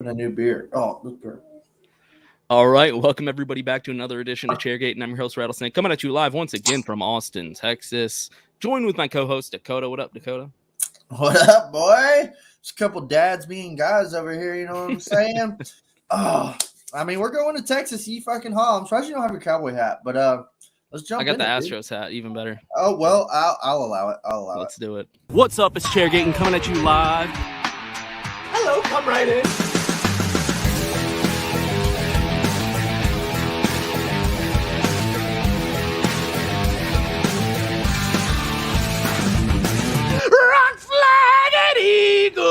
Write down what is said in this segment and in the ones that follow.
A new beer. Oh, this beer. All right, welcome everybody back to another edition of Chairgatin. I'm your host Rattlesnake, coming at you live once again from Austin, Texas. Joined with my co-host Dakota. What up, Dakota? What up, boy? Just a couple dads being guys over here. You know what I'm saying? We're going to Texas. You fucking haul. I'm surprised you don't have your cowboy hat, but let's jump. I got in the it, Astros hat, even better. Oh well, I'll allow it. Let's do it. What's up? It's Chairgatin coming at you live. Hello, come right in. Rock flag and eagle.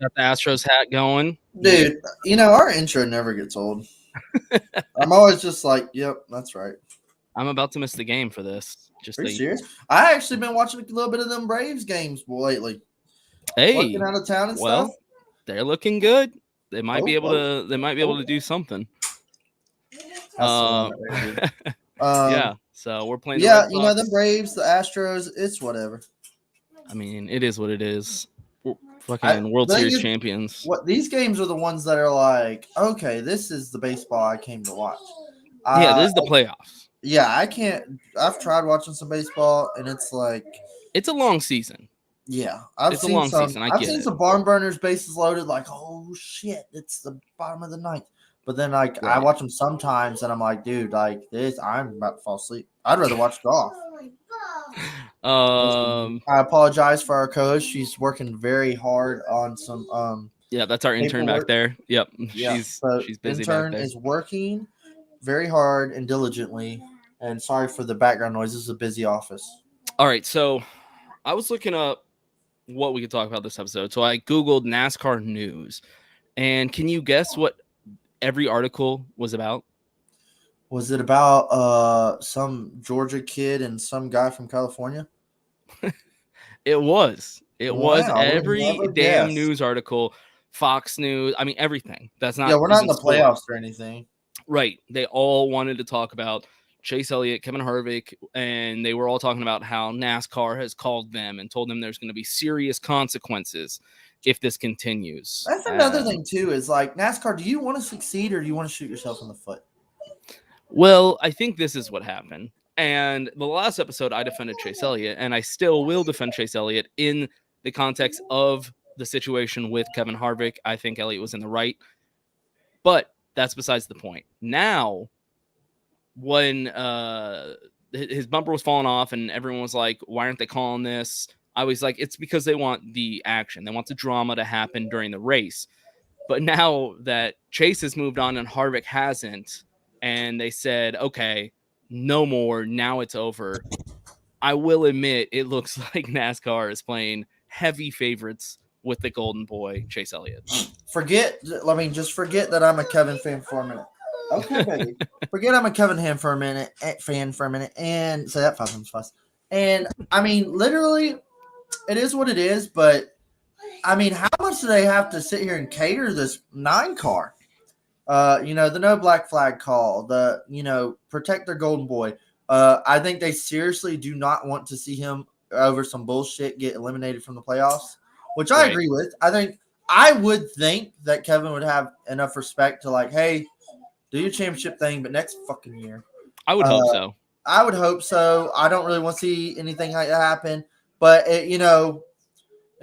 Got the Astros hat going. Dude, you know, our intro never gets old. I'm always just like, yep, that's right. I'm about to miss the game for this. Are you serious? I actually been watching a little bit of them Braves games lately. Hey, Working out of town and well, stuff. they're looking good. They might be able to. They might be able to do something. Yeah. So we're playing. Yeah, you know, the Braves, the Astros. It's whatever. I mean, it is what it is. We're fucking World Series champions. What these games are the ones that are like, okay, this is the baseball I came to watch. Yeah, this is the playoffs. Yeah, I can't. I've tried watching some baseball, and it's like it's a long season. Yeah, I've seen some barn burners, bases loaded. Like, oh shit, it's the bottom of the ninth. But then, like, I watch them sometimes, and I'm like, dude, like this, I'm about to fall asleep. I'd rather watch golf. I apologize for our co-host. She's working very hard on some. Yeah, that's our intern back there. Yep, yeah, she's busy. Intern is working very hard and diligently. And sorry for the background noise. This is a busy office. All right, so I was looking up what we could talk about this episode. So I Googled NASCAR news. And can you guess what every article was about? Was it about some Georgia kid and some guy from California? It was. It was every damn news article, Fox News. I mean, everything. That's not. Yeah, we're not in the playoffs or anything. Right. They all wanted to talk about Chase Elliott, Kevin Harvick, and they were all talking about how NASCAR has called them and told them there's going to be serious consequences if this continues. That's another thing, too, is like NASCAR, do you want to succeed or do you want to shoot yourself in the foot? Well, I think this is what happened. And the last episode, I defended Chase Elliott, and I still will defend Chase Elliott in the context of the situation with Kevin Harvick. I think Elliott was in the right, but that's besides the point. Now, when his bumper was falling off and everyone was like, why aren't they calling this? I was like, it's because they want the action. They want the drama to happen during the race. But now that Chase has moved on and Harvick hasn't, and they said, okay, no more, now it's over, I will admit it looks like NASCAR is playing heavy favorites with the golden boy, Chase Elliott. Just forget that I'm a Kevin fan for a minute. Okay, baby. Forget I'm a Kevin fan for a minute, and say that 5 times fast. And I mean, literally, it is what it is. But I mean, how much do they have to sit here and cater this 9 car? The no black flag call, protect their golden boy. I think they seriously do not want to see him over some bullshit get eliminated from the playoffs, which I agree with. I would think that Kevin would have enough respect to like, hey, do your championship thing, but next fucking year. I would hope so. I would hope so. I don't really want to see anything like that happen. But,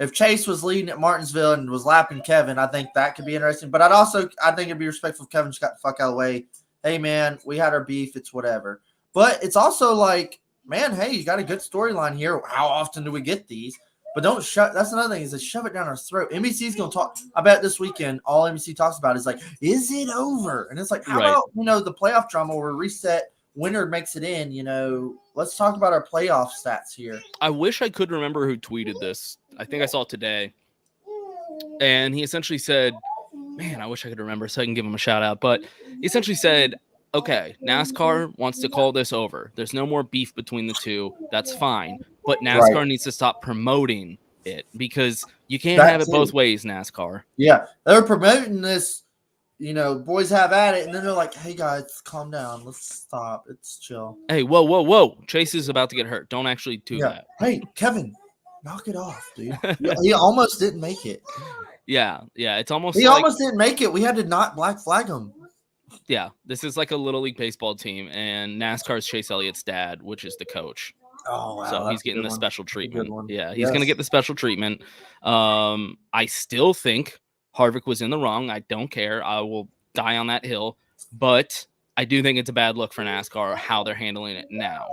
if Chase was leading at Martinsville and was lapping Kevin, I think that could be interesting. But I think it'd be respectful if Kevin just got the fuck out of the way. Hey, man, we had our beef. It's whatever. But it's also like, man, hey, you got a good storyline here. How often do we get these? But don't shove. That's another thing is to shove it down our throat. NBC's going to talk. I bet this weekend all NBC talks about is like, is it over? And it's like, how about the playoff drama where reset winner makes it in? Let's talk about our playoff stats here. I wish I could remember who tweeted this. I think I saw it today, and he essentially said, "Man, I wish I could remember so I can give him a shout out." But he essentially said, "Okay, NASCAR wants to call this over. There's no more beef between the two. That's fine." But NASCAR needs to stop promoting it because you can't have it both ways, NASCAR. Yeah, they're promoting this boys have at it, and then they're like, "Hey guys, calm down. Let's stop. It's chill." Hey, whoa! Chase is about to get hurt. Don't actually do that. Hey, Kevin, knock it off, dude. He almost didn't make it. Yeah. It's almost. He almost didn't make it. We had to not black flag him. Yeah, this is like a little league baseball team, and NASCAR's Chase Elliott's dad, which is the coach. Oh, wow. So he's getting the special treatment. Yeah, he's Yes. going to get the special treatment. I still think Harvick was in the wrong. I don't care. I will die on that hill. But I do think it's a bad look for NASCAR how they're handling it now.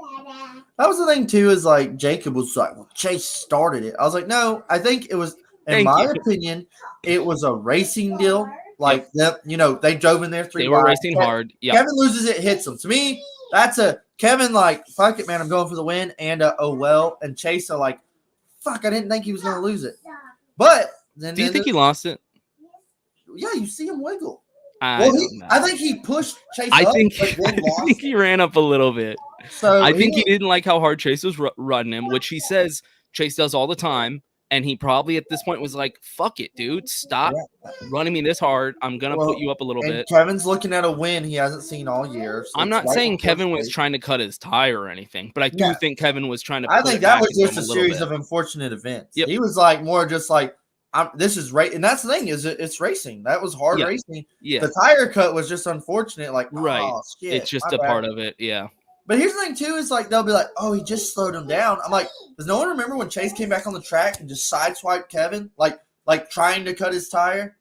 That was the thing, too, is like Jacob was like, well, Chase started it. I was like, no, I think it was, in my opinion, it was a racing deal. Like, they drove in there 3 They were racing hard. Yeah. Kevin loses it, hits him. To me, that's a Kevin, like, fuck it, man, I'm going for the win. And oh, well. And Chase are like, fuck, I didn't think he was going to lose it. But then. Do you think he lost it? Yeah, you see him wiggle. I think he pushed Chase I up, think, but then I lost think he ran up a little bit. So I think he didn't like how hard Chase was running him, which he says Chase does all the time. And he probably at this point was like, fuck it, dude. Stop running me this hard. I'm going to put you up a little bit. Kevin's looking at a win he hasn't seen all year. So I'm not saying Kevin was trying to cut his tire or anything, but I do think Kevin was trying to. I think that was just a series of unfortunate events. Yep. He was like more just like, this is right. And that's the thing is it's racing. That was hard racing. Yeah. The tire cut was just unfortunate. Like, oh, shit, it's just a part of it. Yeah. But here's the thing, too, is like they'll be like, oh, he just slowed him down. I'm like, does no one remember when Chase came back on the track and just sideswiped Kevin, like trying to cut his tire?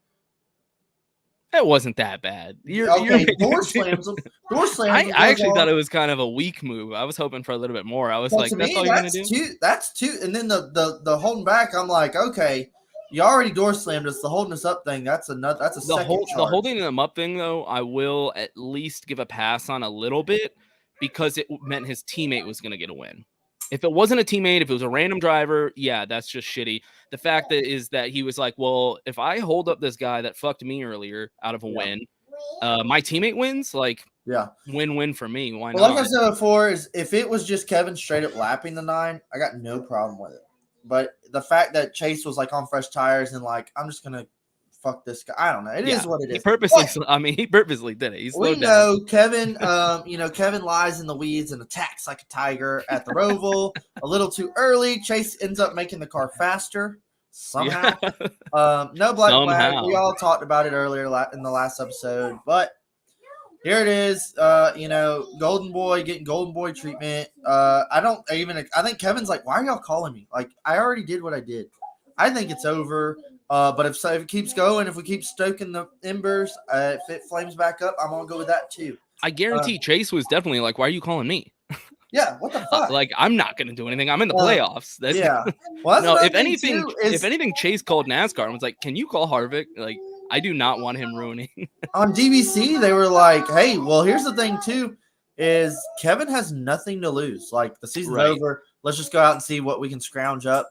It wasn't that bad. Door slams him. I actually thought it was kind of a weak move. I was hoping for a little bit more. I was like, that's all you're going to do? That's two. And then the holding back, I'm like, okay, you already door slammed us. The holding us up thing, that's second charge. The holding them up thing, though, I will at least give a pass on a little bit. Because it meant his teammate was going to get a win. If it wasn't a teammate, if it was a random driver, that's just shitty. The fact is that he was like, well, if I hold up this guy that fucked me earlier out of a win, my teammate wins, win-win for me. Why not? Like I said before, is if it was just Kevin straight up lapping the 9, I got no problem with it. But the fact that Chase was like on fresh tires and like, I'm just going to fuck this guy. I don't know. It is what it is. He purposely did it. We know Kevin, Kevin lies in the weeds and attacks like a tiger at the Roval a little too early. Chase ends up making the car faster somehow. No black flag. We all talked about it earlier in the last episode, but here it is. Golden Boy getting Golden Boy treatment. I think Kevin's like, why are y'all calling me? Like, I already did what I did. I think it's over. But if it keeps going, if we keep stoking the embers, if it flames back up, I'm gonna go with that too. I guarantee Chase was definitely like, "Why are you calling me?" Yeah, what the fuck? I'm not gonna do anything. I'm in the playoffs. Well, no. If anything, Chase called NASCAR and was like, "Can you call Harvick?" Like, I do not want him ruining. On DBC, they were like, "Hey, well, here's the thing too, is Kevin has nothing to lose. Like the season's over. Let's just go out and see what we can scrounge up."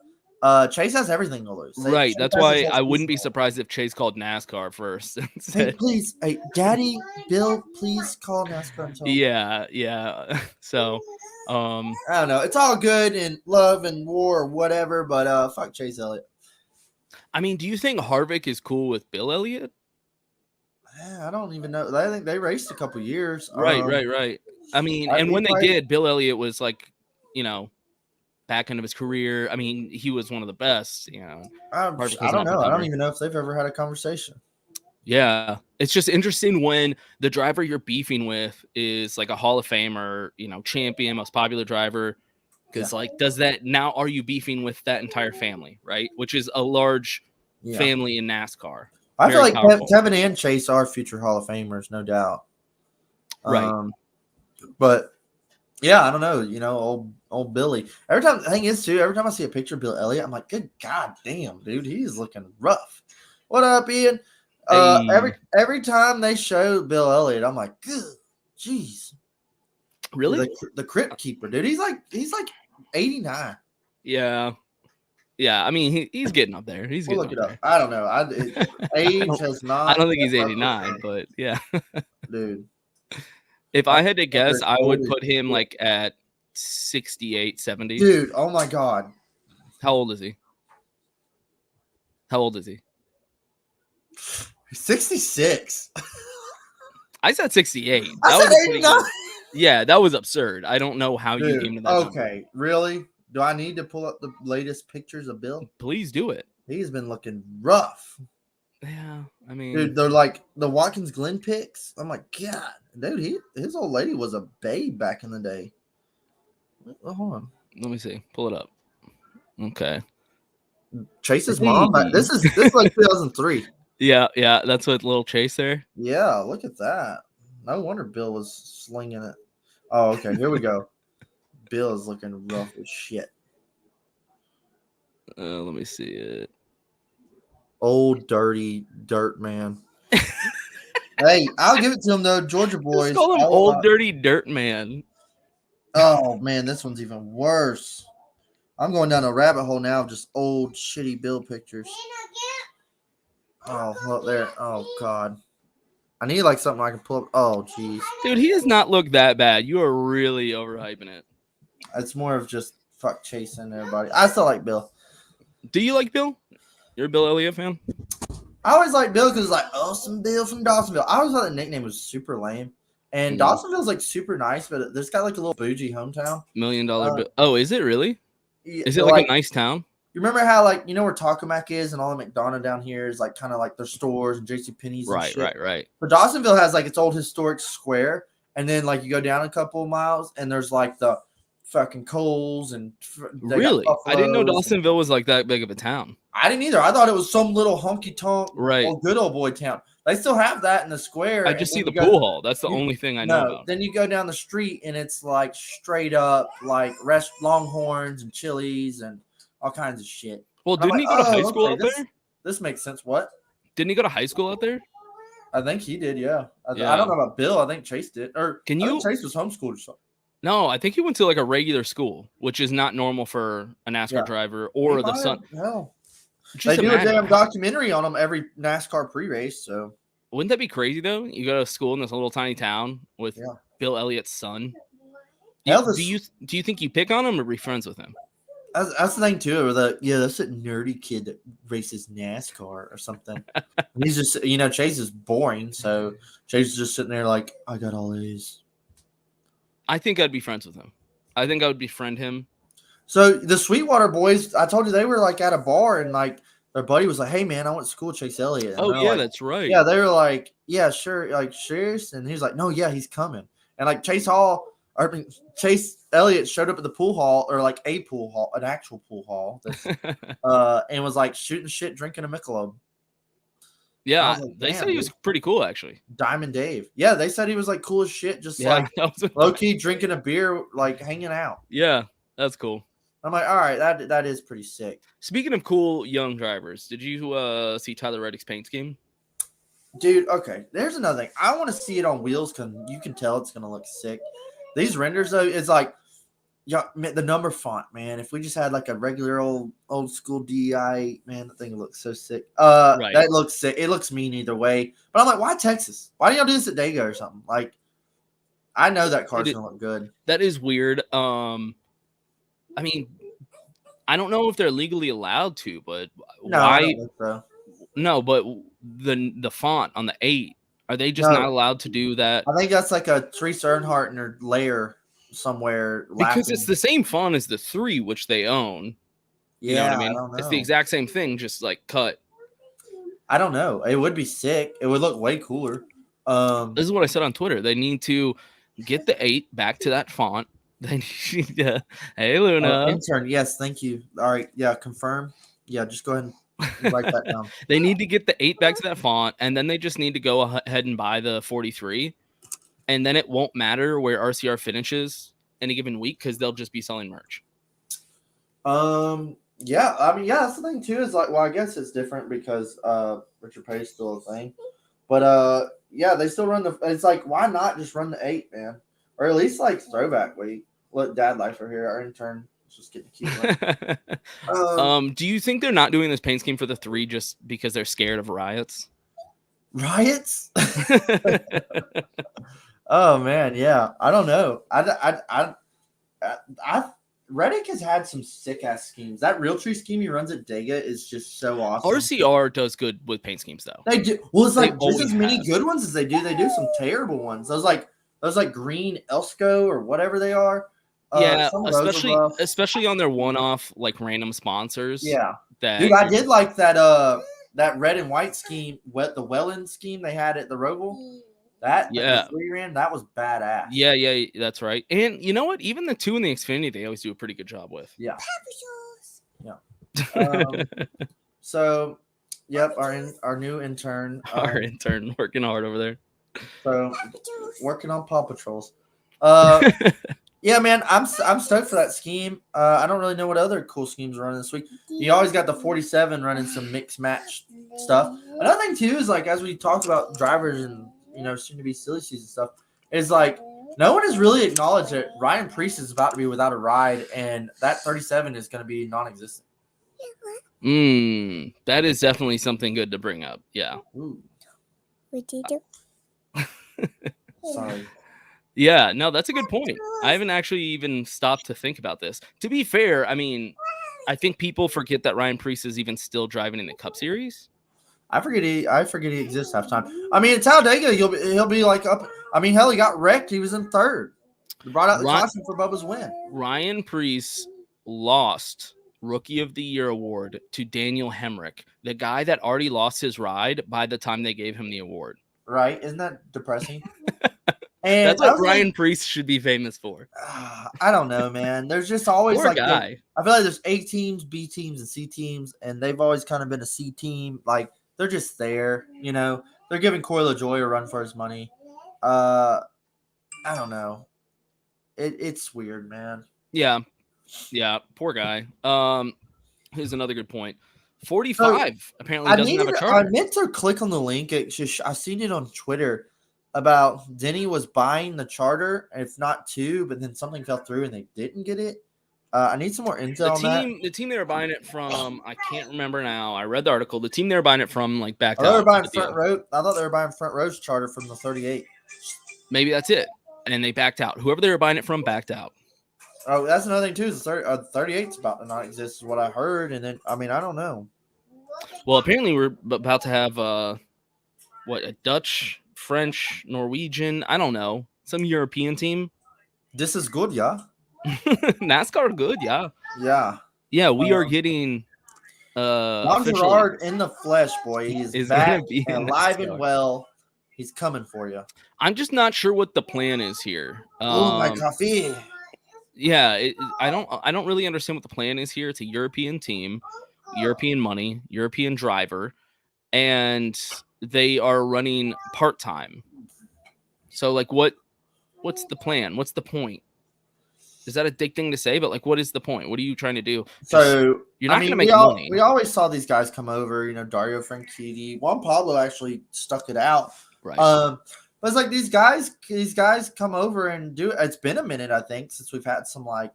Chase has everything to lose. Right. That's why I wouldn't be surprised if Chase called NASCAR first. Hey, please. Hey, Daddy, Bill, please call NASCAR. Yeah. So, I don't know. It's all good in love and war or whatever, but fuck Chase Elliott. I mean, do you think Harvick is cool with Bill Elliott? I don't even know. I think they raced a couple years. Right. I mean, and when they did, Bill Elliott was like, back end of his career. I mean, he was one of the best, I don't know. I don't even know if they've ever had a conversation. Yeah. It's just interesting when the driver you're beefing with is like a Hall of Famer, champion, most popular driver. Because does that now, are you beefing with that entire family, right? Which is a large family in NASCAR. I feel like Kevin and Chase are future Hall of Famers, no doubt. Right. But yeah, I don't know. Old Billy. Every time I see a picture of Bill Elliott, I'm like, good God damn, dude, he's looking rough. What up, Ian? Every time they show Bill Elliott, I'm like, good, jeez. Really? The Crypt Keeper, dude. He's like 89. Yeah. I mean, he's getting up there. He's getting look it up up. I don't know. Age has not. I don't think he's 89, but yeah. Dude. If I had to guess, I would put him like at 68, 70. Dude, oh my God. How old is he? 66. I said 68. I That said was a pretty 89. good- Yeah, that was absurd. I don't know how you came to Dude, that number. okay, really? Do I need to pull up the latest pictures of Bill? Please do it. He's been looking rough. Yeah, I mean, Dude, they're like the Watkins Glen pics. I'm like, God, dude, his old lady was a babe back in the day. Hold on. let me see. Pull it up. Okay. Chase's mom. Hey. This is like 2003. Yeah, that's with little Chase there. Yeah, look at that. No wonder Bill was slinging it. Oh, okay. Here we go. Bill is looking rough as shit. Let me see it. Old dirty dirt man. Hey, I'll give it to him though. Georgia boys. Just call him old dirty dirt man. Oh man, this one's even worse. I'm going down a rabbit hole now of just old shitty Bill pictures. Oh, look there. Oh god. I need like something I can pull up. Oh jeez. Dude, he does not look that bad. You are really overhyping it. It's more of just fuck chasing everybody. I still like Bill. Do you like Bill? You're a Bill Elliott fan? I always like Bill because it's like, oh, some Bill from Dawsonville. I always thought the nickname was super lame. And Dawsonville's like super nice, but it's got like a little bougie hometown. $1 million Bill. Oh, is it really? Is it like like a nice town? You remember how like you know where Tacomac is and all the McDonough down here is like kind of like their stores and JCPenney's and shit. Right. But Dawsonville has like its old historic square, and then like you go down a couple of miles and there's like the fucking Coles and really, I didn't know Dawsonville was like that big of a town. I didn't either. I thought it was some little honky tonk, right, good old boy town. They still have that in the square. I just see the pool hall. That's the only thing I know about. Then you go down the street and it's like straight up like Longhorns and Chili's and all kinds of shit. Well, didn't he go to high school out there? This makes sense. What? Didn't he go to high school out there? I think he did. Yeah. I don't know about Bill. I think Chase did. Or Chase was homeschooled or something. No, I think he went to like a regular school, which is not normal for a NASCAR driver or the son. No. They do a damn documentary on him every NASCAR pre-race. So wouldn't that be crazy though? You go to school in this little tiny town with Bill Elliott's son. Do you think you pick on him or be friends with him? That's the thing too. That's a nerdy kid that races NASCAR or something. He's just Chase is boring, so Chase is just sitting there like, I got all A's. I think I'd be friends with him. I think I would befriend him. So the Sweetwater boys, I told you they were like at a bar and like their buddy was like, "Hey man, I went to school with Chase Elliott." And oh yeah, like, that's right. Yeah, they were like, "Yeah, sure," like serious, and he was like, "No, yeah, he's coming." And like Chase Elliott showed up at the pool hall or like a pool hall, an actual pool hall, and was like shooting shit, drinking a Michelob. Yeah, like, they said he was pretty cool, actually. Diamond Dave. Yeah, they said he was like cool as shit, just like low key drinking a beer, like hanging out. Yeah, that's cool. I'm like, all right, that is pretty sick. Speaking of cool young drivers, did you see Tyler Reddick's paint scheme? Dude, okay. There's another thing. I want to see it on wheels because you can tell it's gonna look sick. These renders though, it's like, the number font, man. If we just had like a regular old school DI, man, the thing looks so sick. Right. That looks sick. It looks mean either way. But I'm like, why Texas? Why do y'all do this at Dago or something? Like, I know that car's gonna look good. That is weird. I mean, I don't know if they're legally allowed to, but no, why? I don't think so. No, but the font on the 8, are they just not allowed to do that? I think that's like a Therese Earnhardt in her layer somewhere. Because it's the same font as the 3, which they own. You know what I mean? I don't know. It's the exact same thing, just like cut. I don't know. It would be sick. It would look way cooler. This is what I said on Twitter. They need to get the 8 back to that font. They need to, hey, Luna. Intern, yes, thank you. All right, yeah, confirm. Yeah, just go ahead and write that down. They need to get the 8 back to that font, and then they just need to go ahead and buy the 43. And then it won't matter where RCR finishes any given week because they'll just be selling merch. Yeah, I mean, that's the thing too. Is like, well, I guess it's different because Richard Petty's still a thing, but yeah, they still run the. It's like, why not just run the 8, man, or at least like throwback week. Let Dad Lifer here, our intern, just get the key. Do you think they're not doing this paint scheme for the 3 just because they're scared of riots? Riots? Oh man, yeah. I don't know. I Reddick has had some sick ass schemes. That real tree scheme he runs at Dega is just so awesome. RCR does good with paint schemes though. They do. Well, it's They like just as many always good ones as they do. They do some terrible ones. Those like green Elsco or whatever they are. Yeah, some of those are rough. especially on their one-off like random sponsors. Yeah, that dude, I did like that. That red and white scheme, the Welland scheme they had at the Roval. That the 3 ran, that was badass. Yeah, that's right. And you know what? Even the 2 in the Xfinity, they always do a pretty good job with. Yeah. So, yep, our new intern. Our intern working hard over there. So, working on Paw Patrols. Yeah, man, I'm stoked for that scheme. I don't really know what other cool schemes are running this week. You always got the 47 running some mixed match stuff. Another thing too is like as we talked about drivers and soon to be silly season stuff, is like no one has really acknowledged that Ryan Preece is about to be without a ride, and that 37 is going to be non-existent. That is definitely something good to bring up. Yeah. Ooh. What do you do? Sorry. Yeah, no, that's a good point. I haven't actually even stopped to think about this. To be fair, I mean, I think people forget that Ryan Preece is even still driving in the Cup Series. I forget he exists half time. I mean, at Talladega, he'll be like up. I mean, hell, he got wrecked. He was in third. He brought out the caution for Bubba's win. Ryan Preece lost Rookie of the Year award to Daniel Hemrick, the guy that already lost his ride by the time they gave him the award. Right? Isn't that depressing? And that's what Ryan Preece should be famous for. I don't know, man. There's just always Poor like guy. I feel like there's A teams, B teams, and C teams, and they've always kind of been a C team. Like they're just there, They're giving Corey LaJoy a run for his money. I don't know. It's weird, man. Yeah, poor guy. Here's another good point. 45 apparently doesn't have a charter. I meant to click on the link. I seen it on Twitter about Denny was buying the charter, if not 2, but then something fell through and they didn't get it. I need some more intel on that. The team they were buying it from, I can't remember now. I read the article. The team they were buying it from backed out. They were buying Front Row. I thought they were buying Front Row's charter from the 38. Maybe that's it. And they backed out. Whoever they were buying it from backed out. Oh, that's another thing too. Is the 38's about to not exist, is what I heard. And then, I mean, I don't know. Well, apparently we're about to have a Dutch, French, Norwegian, I don't know, some European team. This is good, yeah. NASCAR good, yeah. Yeah, we are getting Gerard in the flesh, boy. He is back and alive and well. He's coming for you. I'm just not sure what the plan is here. Oh, my coffee. Yeah, I don't really understand what the plan is here. It's a European team, European money, European driver, and they are running part-time. So like what's the plan? What's the point? Is that a dick thing to say? But like, what is the point? What are you trying to do? So you're not going to make money. We always saw these guys come over, Dario Franchitti. Juan Pablo actually stuck it out. Right. But it's like these guys come over and do it. It's been a minute, I think, since we've had some like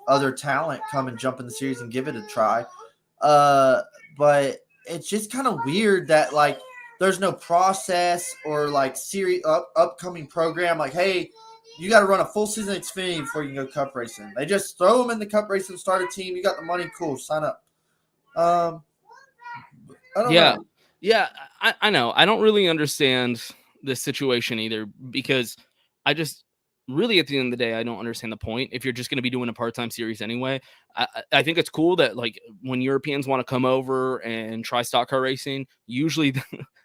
other talent come and jump in the series and give it a try. But it's just kind of weird that like there's no process or like series upcoming program. Like, hey, you got to run a full season Xfinity before you can go Cup racing. They just throw them in the Cup racing, start a team. You got the money, cool, sign up. I don't know. Yeah, I know. I don't really understand this situation either, because I just really, at the end of the day, I don't understand the point. If you're just going to be doing a part-time series anyway, I think it's cool that like when Europeans want to come over and try stock car racing, usually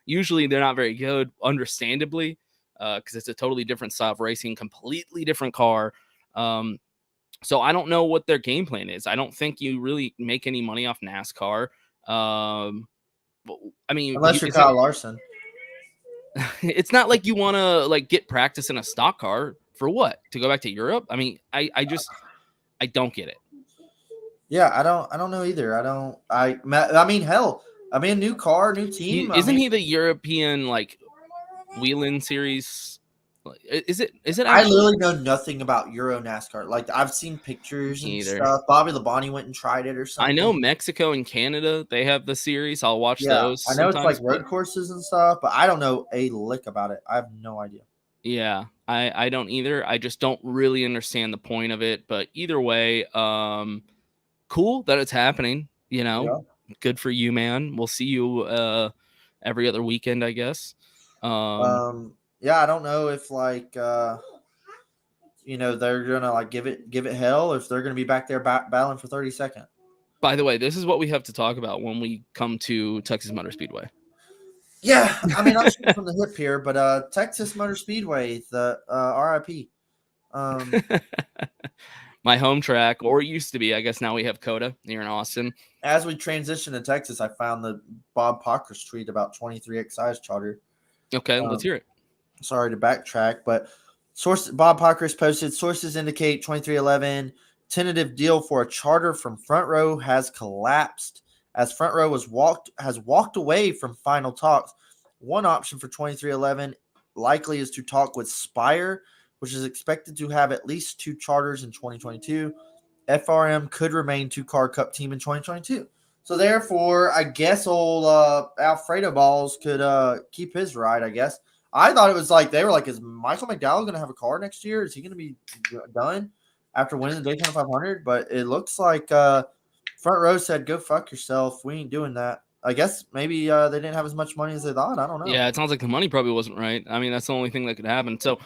they're not very good, understandably, because it's a totally different style of racing, completely different car. So I don't know what their game plan is. I don't think you really make any money off NASCAR. I mean, unless you're Kyle Larson. It's not like you want to like get practice in a stock car for what? To go back to Europe? I mean, I don't get it. Yeah, I don't know either. I mean, hell, new car, new team. Isn't he the European like Whelen series? Is it? Actually? I literally know nothing about Euro NASCAR. Like I've seen pictures and stuff. Bobby Labonte went and tried it or something. I know Mexico and Canada, they have the series. I'll watch those. I know it's like road courses and stuff, but I don't know a lick about it. I have no idea. Yeah. I don't either. I just don't really understand the point of it. But either way, cool that it's happening. Good for you, man. We'll see you every other weekend, I guess. Yeah, I don't know if like they're gonna like give it hell if they're gonna be back there battling for 32nd. By the way, this is what we have to talk about when we come to Texas Motor Speedway. Yeah, I mean, I'm shooting from the hip here, but Texas Motor Speedway, the RIP. My home track, or it used to be. I guess now we have COTA here in Austin. As we transition to Texas, I found the Bob Pockrass tweet about 23XI's charter. Okay, let's hear it. Sorry to backtrack, but Bob Pockrass posted, sources indicate 2311 tentative deal for a charter from Front Row has collapsed as Front Row has walked away from final talks. One option for 2311 likely is to talk with Spire, which is expected to have at least 2 charters in 2022. FRM could remain 2-car cup team in 2022. So therefore, I guess old Alfredo Balls could keep his ride, I guess. I thought it was like they were like, is Michael McDowell going to have a car next year? Is he going to be done after winning the Daytona 500? But it looks like Front Row said, go fuck yourself. We ain't doing that. I guess maybe they didn't have as much money as they thought. I don't know. Yeah, it sounds like the money probably wasn't right. I mean, that's the only thing that could happen. So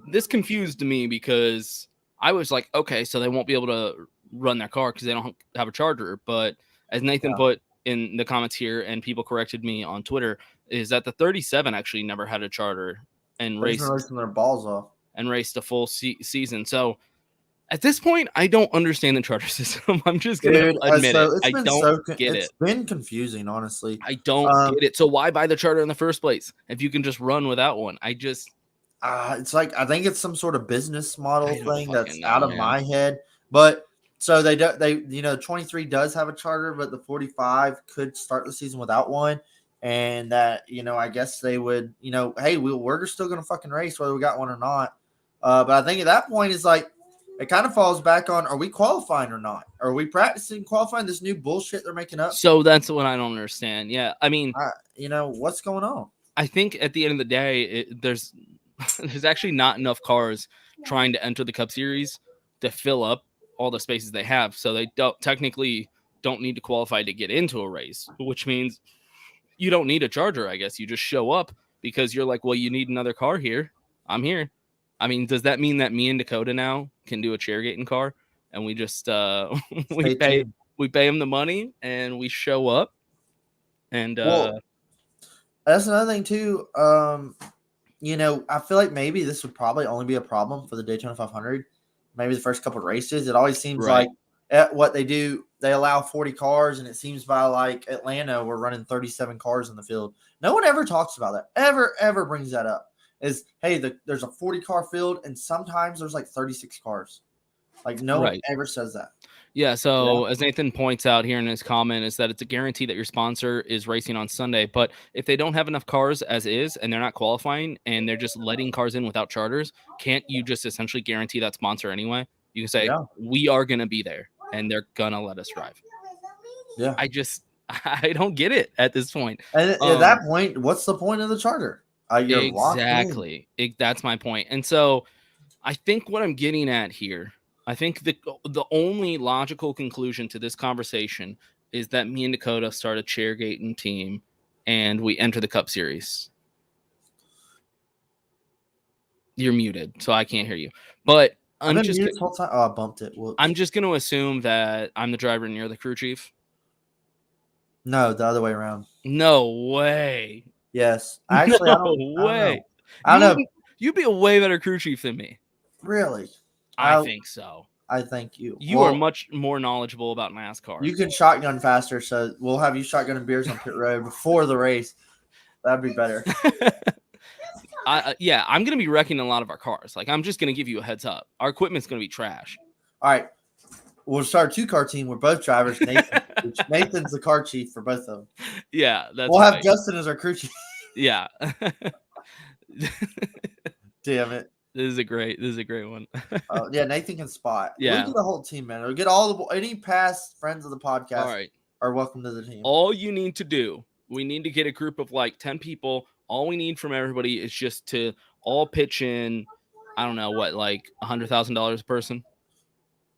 this confused me because I was like, okay, so they won't be able to run their car because they don't have a charger. But as Nathan put in the comments here, and people corrected me on Twitter, is that the 37 actually never had a charter and raced their balls off and raced a full season. So at this point, I don't understand the charter system. I'm just gonna admit it. I don't get it. It's been confusing, honestly. I don't get it. So why buy the charter in the first place if you can just run without one? It's like I think it's some sort of business model thing that's out of my head. But so they 23 does have a charter, but the 45 could start the season without one. And that, I guess they would, hey, we're still going to fucking race whether we got one or not. But I think at that point it's like, it kind of falls back on, are we qualifying or not? Are we practicing qualifying this new bullshit they're making up? So that's what I don't understand. Yeah. I mean, what's going on? I think at the end of the day, there's actually not enough cars trying to enter the Cup Series to fill up all the spaces they have. So they technically don't need to qualify to get into a race, which means you don't need a charger. I guess you just show up because you're like, well, you need another car here. I'm here. I mean, does that mean that me and Dakota now can do a Chairgatin car and we just we pay them the money and we show up? And that's another thing too. I feel like maybe this would probably only be a problem for the Daytona 500. Maybe the first couple of races. It always seems like what they do, they allow 40 cars, and it seems by like Atlanta, we're running 37 cars in the field. No one ever talks about that. Ever brings that up. Is, hey, there's a 40-car field, and sometimes there's like 36 cars. Like, no one ever says that. Yeah, so as Nathan points out here in his comment, is that it's a guarantee that your sponsor is racing on Sunday. But if they don't have enough cars as is, and they're not qualifying, and they're just letting cars in without charters, can't you just essentially guarantee that sponsor anyway? You can say, we are going to be there, and they're going to let us drive. Yeah. I don't get it at this point. And at that point, what's the point of the charter? Exactly. That's my point. And so I think what I'm getting at here, I think the only logical conclusion to this conversation is that me and Dakota start a Chairgatin team and we enter the Cup Series. You're muted, so I can't hear you. But I'm just I bumped it. Whoops. I'm just going to assume that I'm the driver and you're the crew chief. No, the other way around. No way. Yes. Actually, no way. I don't know. You'd be a way better crew chief than me. Really? I think so. I think you. You are much more knowledgeable about NASCAR. You can shotgun faster, so we'll have you shotgunning beers on pit road before the race. That'd be better. I'm going to be wrecking a lot of our cars. Like, I'm just going to give you a heads up. Our equipment's going to be trash. All right. We'll start a 2-car team. We're both drivers. Nathan's the car chief for both of them. Yeah. We'll have Justin as our crew chief. Yeah. Damn it. This is a great one. Yeah, Nathan can spot. Yeah. We'll get the whole team, man. We'll get any past friends of the podcast are welcome to the team. All you need to do, we need to get a group of like 10 people. All we need from everybody is just to all pitch in I don't know what, like $100,000 a person.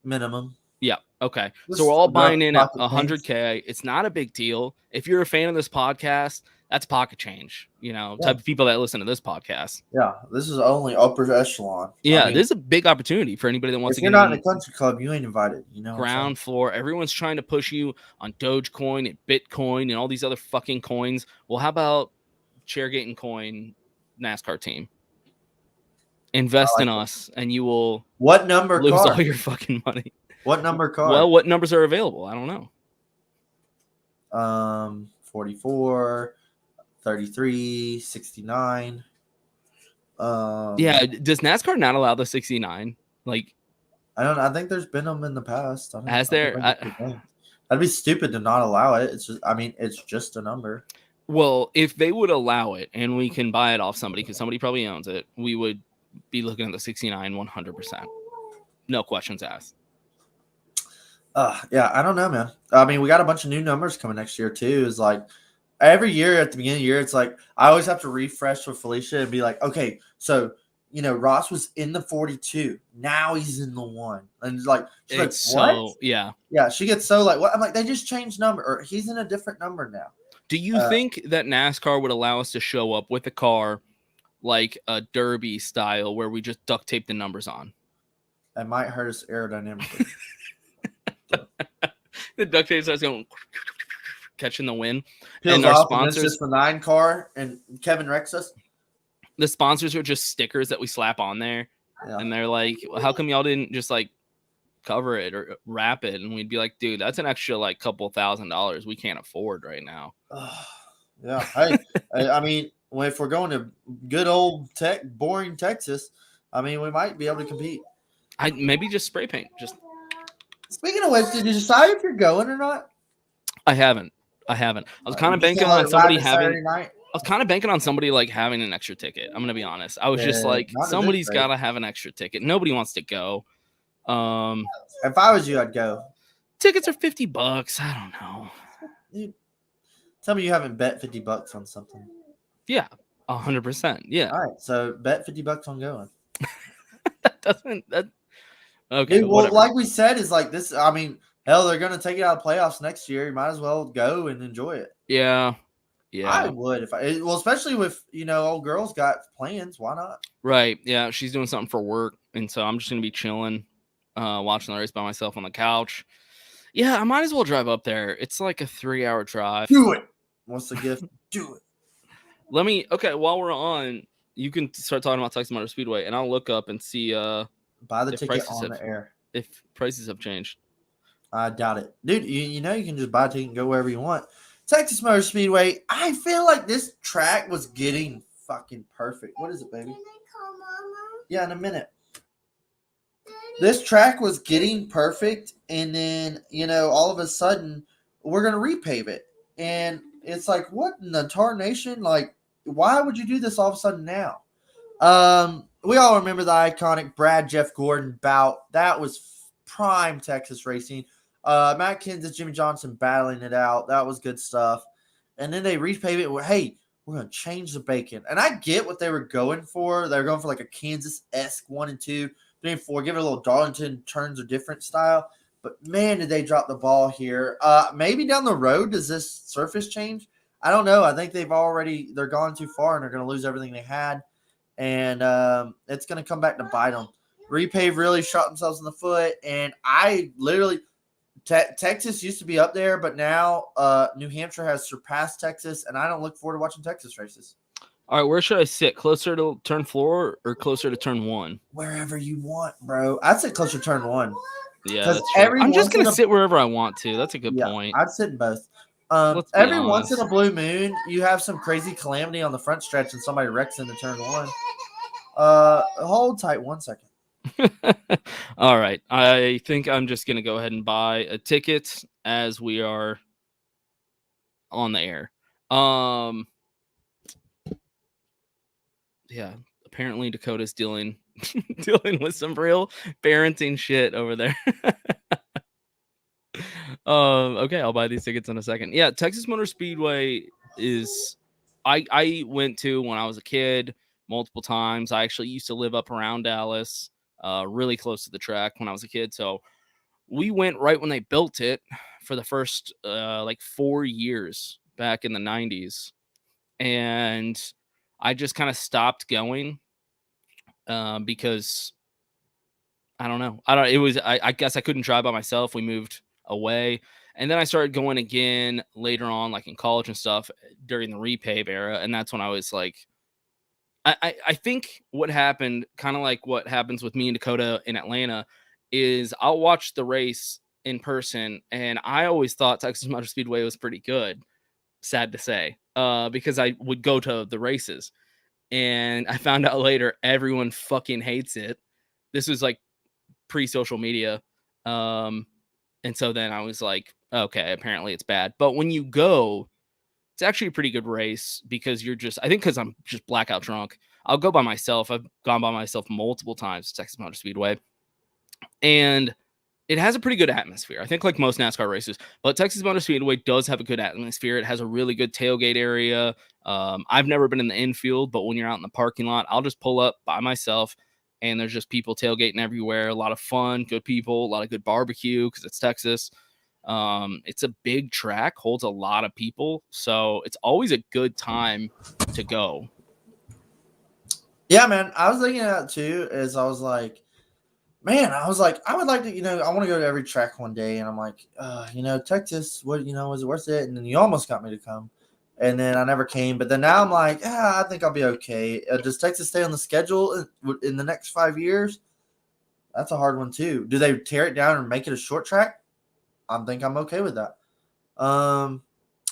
minimum. Yeah. Okay. Just So we're all rough buying in at pocket change. $100K. It's not a big deal. If you're a fan of this podcast, that's pocket change. Type of people that listen to this podcast. Yeah, this is only upper echelon. Yeah, I mean, this is a big opportunity for anybody that wants if to you're get not in in a country club, you ain't invited. You know, what I'm saying? ground floor. Everyone's trying to push you on Dogecoin and Bitcoin and all these other fucking coins. Well, how about Chairgatin Coin NASCAR team? Invest in us, and you will What number lose car? all your fucking money. What number car? Well, what numbers are available? I don't know. 44, 33, 69. Yeah, does NASCAR not allow the 69? Like, I don't know. I think there's been them in the past. Has there? That'd be stupid to not allow it. It's just, I mean, it's just a number. well, if they would allow it and we can buy it off somebody because somebody probably owns it, we would be looking at the 69 100%. No questions asked. Yeah, I don't know, man. I mean, we got a bunch of new numbers coming next year too. It's like every year at the beginning of the year, it's like I always have to refresh with Felicia and be like, okay, so Ross was in the 42. Now he's in the 1. And it's like, she's It's like, so, what? yeah. Yeah, she gets so like, what? I'm like, they just changed number, or he's in a different number now. Do you think that NASCAR would allow us to show up with a car like a derby style where we just duct tape the numbers on? It might hurt us aerodynamically. The duct tape starts going catching the wind. Peels And our off, and it's sponsors, just the 9 car, and Kevin wrecks us. the sponsors are just stickers that we slap on there. Yeah. And they're like, well, how come y'all didn't just like cover it or wrap it? And we'd be like, dude, that's an extra like couple $1,000 we can't afford right now. Yeah. Hey, I mean, if we're going to good old boring Texas, I mean, we might be able to compete. I maybe just spray paint. Just Speaking of which, did you decide if you're going or not? I haven't. I was kind of You banking still on like somebody ride having. Saturday night? I was kind of banking on somebody like having an extra ticket. I'm gonna be honest. I was just Yeah, like, not at this somebody's rate. got to have an extra ticket. Nobody wants to go. If I was you, I'd go. Tickets are $50. I don't know. You, tell me you haven't bet $50 on something. Yeah, 100%. Yeah, All right, so bet $50 on going. that doesn't. That okay. Dude, well, Whatever. like we said, is like this. I mean, hell, they're gonna take it out of playoffs next year. You might as well go and enjoy it. Yeah. I would if especially with old girl's got plans. Why not? Right. Yeah, she's doing something for work, and so I'm just gonna be chilling, watching the race by myself on the couch. Yeah, I might as well drive up there. It's like a 3-hour drive. Do it. What's the gift? Do it. Okay, while we're on, you can start talking about Texas Motor Speedway, and I'll look up and see Buy the if ticket prices on have- the air. if prices have changed. I doubt it, dude. You can just buy a ticket and go wherever you want. Texas Motor Speedway. I feel like this track was getting fucking perfect. What is it, baby? Can I call Mama? Yeah, in a minute. This track was getting perfect, and then all of a sudden we're gonna repave it, and it's like, what in the tarnation? Like, why would you do this all of a sudden now? We all remember the iconic Brad Jeff Gordon bout. That was prime Texas racing. Matt Kenseth, Jimmy Johnson battling it out. That was good stuff. And then they repave it. Hey, we're going to change the bacon. And I get what they were going for. They were going for like a Kansas-esque 1 and 2, 3 and 4. Give it a little Darlington turns or different style. But, man, did they drop the ball here. Maybe down the road, does this surface change? I don't know. I think they're gone too far, and they're going to lose everything they had. And it's going to come back to bite them. Repave really shot themselves in the foot. And I literally – Texas used to be up there, but now New Hampshire has surpassed Texas, and I don't look forward to watching Texas races. All right, where should I sit? Closer to turn 4 or closer to turn 1? Wherever you want, bro. I'd say closer to turn 1. Yeah, 'Cause that's true. every I'm just once in gonna a- sit wherever I want to. That's a good point. I'd sit in both. Let's be Every once in honest. a blue moon, you have some crazy calamity on the front stretch, and somebody wrecks into turn 1. Hold tight 1 second. All right. I think I'm just going to go ahead and buy a ticket as we are on the air. Yeah, apparently Dakota's dealing with some real parenting shit over there. Okay, I'll buy these tickets in a second. Yeah, Texas Motor Speedway is I went to when I was a kid. multiple times. I actually used to live up around Dallas, really close to the track when I was a kid. So we went right when they built it for the first 4 years back in the 90s. And I just kind of stopped going because I don't know. I guess I couldn't drive by myself. We moved away. And then I started going again later on, like in college and stuff during the repave era. And that's when I was like, I think what happened, kind of like what happens with me and Dakota in Atlanta, is I'll watch the race in person. And I always thought Texas Motor Speedway was pretty good, sad to say, because I would go to the races. And I found out later everyone fucking hates it. This was like pre-social media. And so then I was like, okay, apparently it's bad. But when you go, it's actually a pretty good race because I think because I'm just blackout drunk, I'll go by myself. I've gone by myself multiple times to Texas Motor Speedway. And it has a pretty good atmosphere. I think like most NASCAR races, but Texas Motor Speedway does have a good atmosphere. It has a really good tailgate area. I've never been in the infield, but when you're out in the parking lot, I'll just pull up by myself and there's just people tailgating everywhere. A lot of fun, good people, a lot of good barbecue because it's Texas. It's a big track, holds a lot of people. So it's always a good time to go. Yeah, man. I was thinking that too, I was like, I would like to, I want to go to every track one day. And I'm like, Texas, is it worth it? And then you almost got me to come. And then I never came. But then now I'm like, I think I'll be okay. Does Texas stay on the schedule in the next 5 years? That's a hard one too. Do they tear it down and make it a short track? I think I'm okay with that. I'm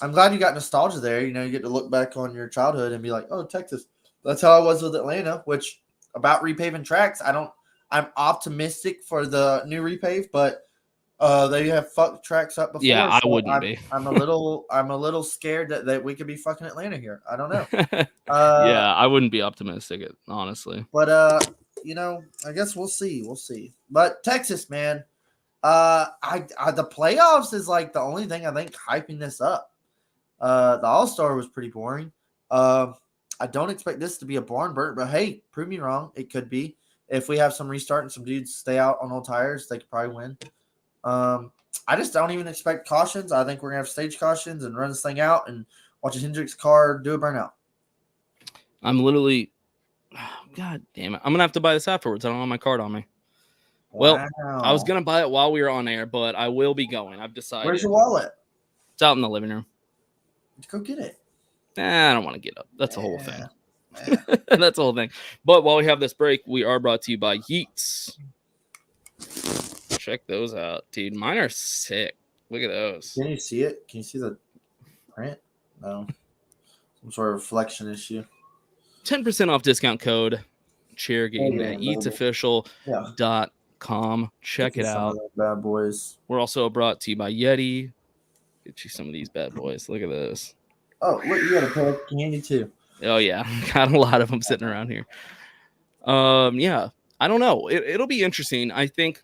glad you got nostalgia there. You get to look back on your childhood and be like, oh, Texas. That's how I was with Atlanta, which about repaving tracks, I'm optimistic for the new repave, but they have fucked tracks up before. Yeah, I so wouldn't be. I'm a little scared that we could be fucking Atlanta here. I don't know. Yeah, I wouldn't be optimistic, honestly. But I guess we'll see. We'll see. But Texas, man, the playoffs is like the only thing I think hyping this up. The All-Star was pretty boring. I don't expect this to be a barn burner, but hey, prove me wrong. It could be. If we have some restart and some dudes stay out on old tires, they could probably win. I just don't even expect cautions. I think we're going to have stage cautions and run this thing out and watch a Hendrick's car do a burnout. I'm literally, God damn it. I'm going to have to buy this afterwards. I don't have my card on me. Well, I was going to buy it while we were on air, but I will be going. I've decided. Where's your wallet? It's out in the living room. Go get it. I don't want to get up. That's the whole thing. That's the whole thing. But while we have this break, we are brought to you by Yeats. Check those out, dude. Mine are sick. Look at those. Can you see it? Can you see the print? No. Some sort of reflection issue. 10% off discount code Chairgatin at eatsofficial.com. Check it out. Bad boys. We're also brought to you by Yeti. Get you some of these bad boys. Look at this. Oh, look, you got a pair of candy too. Oh, yeah. Got a lot of them sitting around here. Yeah. I don't know. It'll be interesting. I think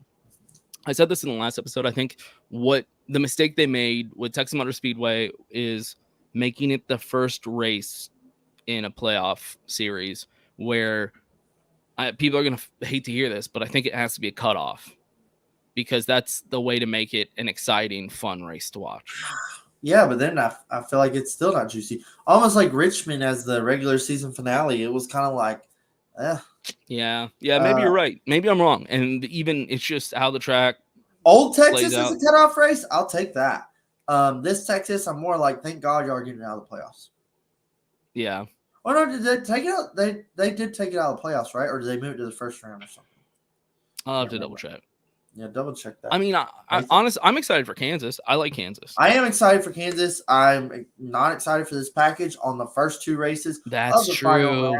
I said this in the last episode. I think what the mistake they made with Texas Motor Speedway is making it the first race in a playoff series where people are going to hate to hear this, but I think it has to be a cutoff because that's the way to make it an exciting, fun race to watch. Yeah, but then I feel like it's still not juicy. Almost like Richmond as the regular season finale. It was kind of like, Yeah, maybe you're right. Maybe I'm wrong. And even it's just how the track Old Texas is a cutoff race. I'll take that. This Texas, I'm more like, thank God y'all are getting out of the playoffs. Yeah. Oh no, did they take it out? They did take it out of the playoffs, right? Or did they move it to the first round or something? I'll have to double check. Yeah, double check that. I mean, honestly, I'm excited for Kansas. I like Kansas. I am excited for Kansas. I'm not excited for this package on the first two races. That's true.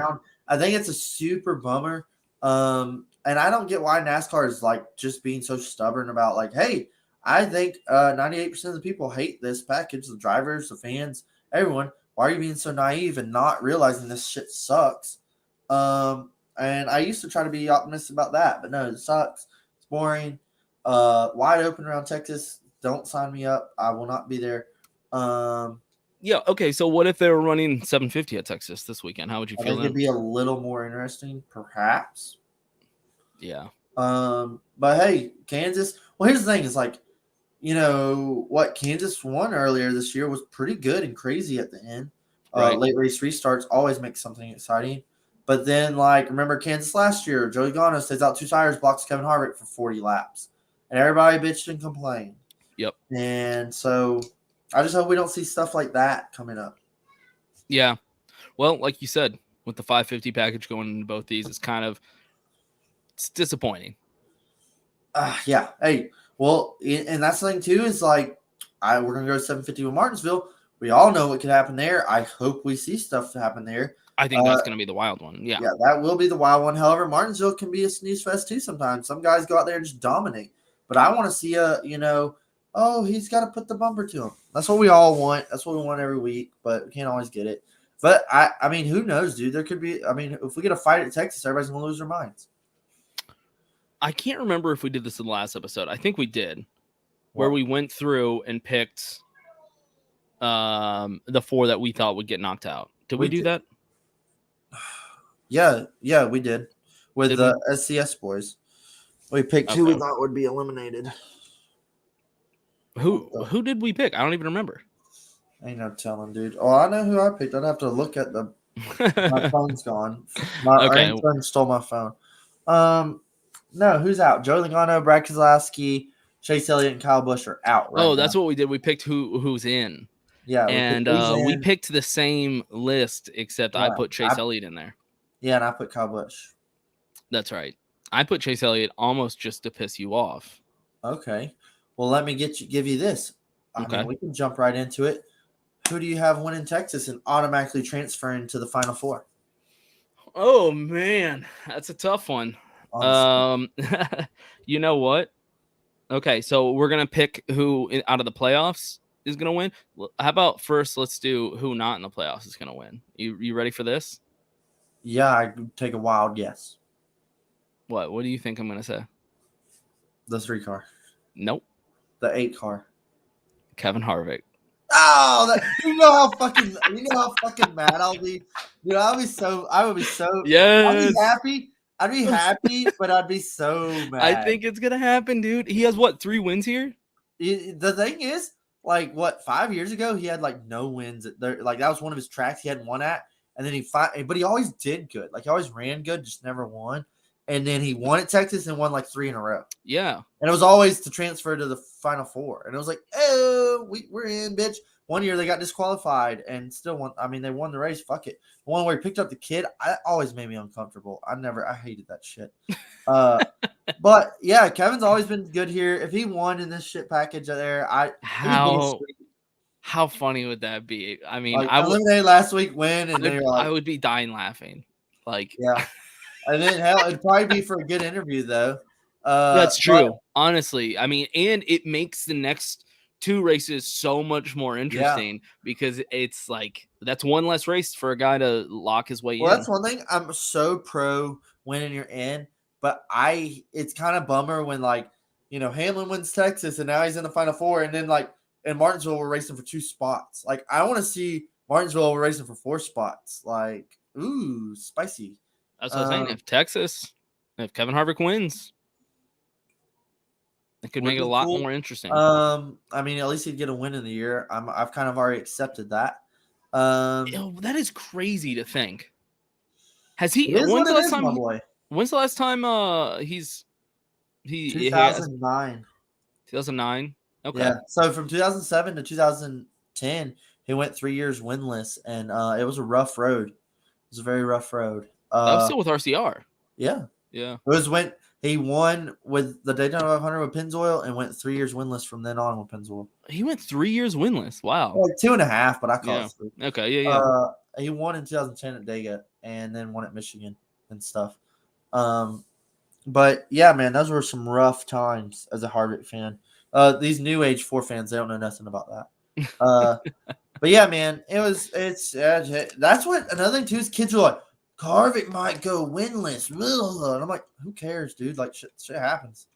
I think it's a super bummer. And I don't get why NASCAR is like just being so stubborn about like, hey, I think 98% of the people hate this package, the drivers, the fans, everyone. Why are you being so naive and not realizing this shit sucks? And I used to try to be optimistic about that, but no, it sucks. It's boring. Wide open around Texas. Don't sign me up. I will not be there. Yeah. Okay. So what if they were running 750 at Texas this weekend? How would you I feel think then? it'd be a little more interesting, perhaps. Yeah. But hey, Kansas. Well, here's the thing: is like, what Kansas won earlier this year was pretty good and crazy at the end. Right. Late race restarts always make something exciting. But then, like, remember Kansas last year? Joey Logano stays out 2 tires, blocks Kevin Harvick for 40 laps, and everybody bitched and complained. Yep. And so, I just hope we don't see stuff like that coming up. Yeah. Well, like you said, with the 550 package going into both these, it's disappointing. Yeah. Hey, well, and that's the thing too is like, we're gonna go to 750 with Martinsville. We all know what could happen there. I hope we see stuff happen there. I think that's going to be the wild one. Yeah. Yeah, that will be the wild one. However, Martinsville can be a snooze fest too sometimes. Some guys go out there and just dominate. But I want to see he's got to put the bumper to him. That's what we all want. That's what we want every week, but we can't always get it. But, I mean, who knows, dude? There could be – I mean, if we get a fight at Texas, everybody's going to lose their minds. I can't remember if we did this in the last episode. I think we did, where we went through and picked the 4 that we thought would get knocked out. Did we do that? Yeah, we did with the SCS boys. We picked who we thought would be eliminated. Who did we pick? I don't even remember. Ain't no telling, dude. Oh, I know who I picked. I'd have to look at the. My phone's gone. Our intern stole my phone. No, who's out? Joey Logano, Brad Keselowski, Chase Elliott, and Kyle Busch are out. Right that's what we did. We picked who's in. Yeah, we picked the same list, except I put Chase Elliott in there. Yeah, and I put Kyle Busch. That's right. I put Chase Elliott almost just to piss you off. Okay. Well, let me give you this. I mean, we can jump right into it. Who do you have winning Texas and automatically transferring to the Final Four? Oh, man. That's a tough one. You know what? Okay, so we're going to pick who out of the playoffs is going to win. How about first let's do who not in the playoffs is going to win. You ready for this? Yeah, I could take a wild guess. What do you think I'm going to say? The 3 car. Nope. The 8 car. Kevin Harvick. Oh, you know how fucking mad I'll be. Dude, I would be so yes. I'd be happy, but I'd be so mad. I think it's gonna happen, dude. He has 3 wins here? The thing is, 5 years ago he had no wins there. That was one of his tracks he hadn't won at, and then but he always did good. He always ran good, just never won. And then he won at Texas and won 3 in a row. Yeah. And it was always to transfer to the Final Four. And it was oh, we're in, bitch. One year they got disqualified and still won. I mean, they won the race. Fuck it. The one where he picked up the kid, always made me uncomfortable. I hated that shit. But yeah, Kevin's always been good here. If he won in this shit package there, how funny would that be? I mean, I eliminated last week, win, and I would be dying laughing. Yeah. And then it'd probably be for a good interview though. That's true. Honestly, I mean, and it makes the next 2 races so much more interesting because it's that's one less race for a guy to lock his way in. Well, that's one thing. I'm so pro winning you're in, but it's kind of bummer when Hamlin wins Texas and now he's in the Final Four, and then in Martinsville we're racing for 2 spots. I want to see Martinsville we're racing for 4 spots. Ooh, spicy. That's what I'm saying. If Kevin Harvick wins, it could make it a lot more interesting. I mean, at least he'd get a win in the year. I've kind of already accepted that. That is crazy to think. Has he? When's the last time? He 2009. 2009. Okay. Yeah. So from 2007 to 2010, he went 3 years winless, and it was a rough road. It was a very rough road. That was still with RCR. Yeah. Yeah. It was when he won with the Daytona 500 with Pennzoil and went 3 years winless from then on with Pennzoil. He went 3 years winless. Wow. 2.5, but I call it 3. Okay. Yeah. He won in 2010 at Dega and then won at Michigan and stuff. But yeah, man, those were some rough times as a Harvick fan. These new age 4 fans, they don't know nothing about that. But yeah, man, that's what another thing too is kids are like, Harvick might go winless. And I'm like, who cares, dude? Shit happens.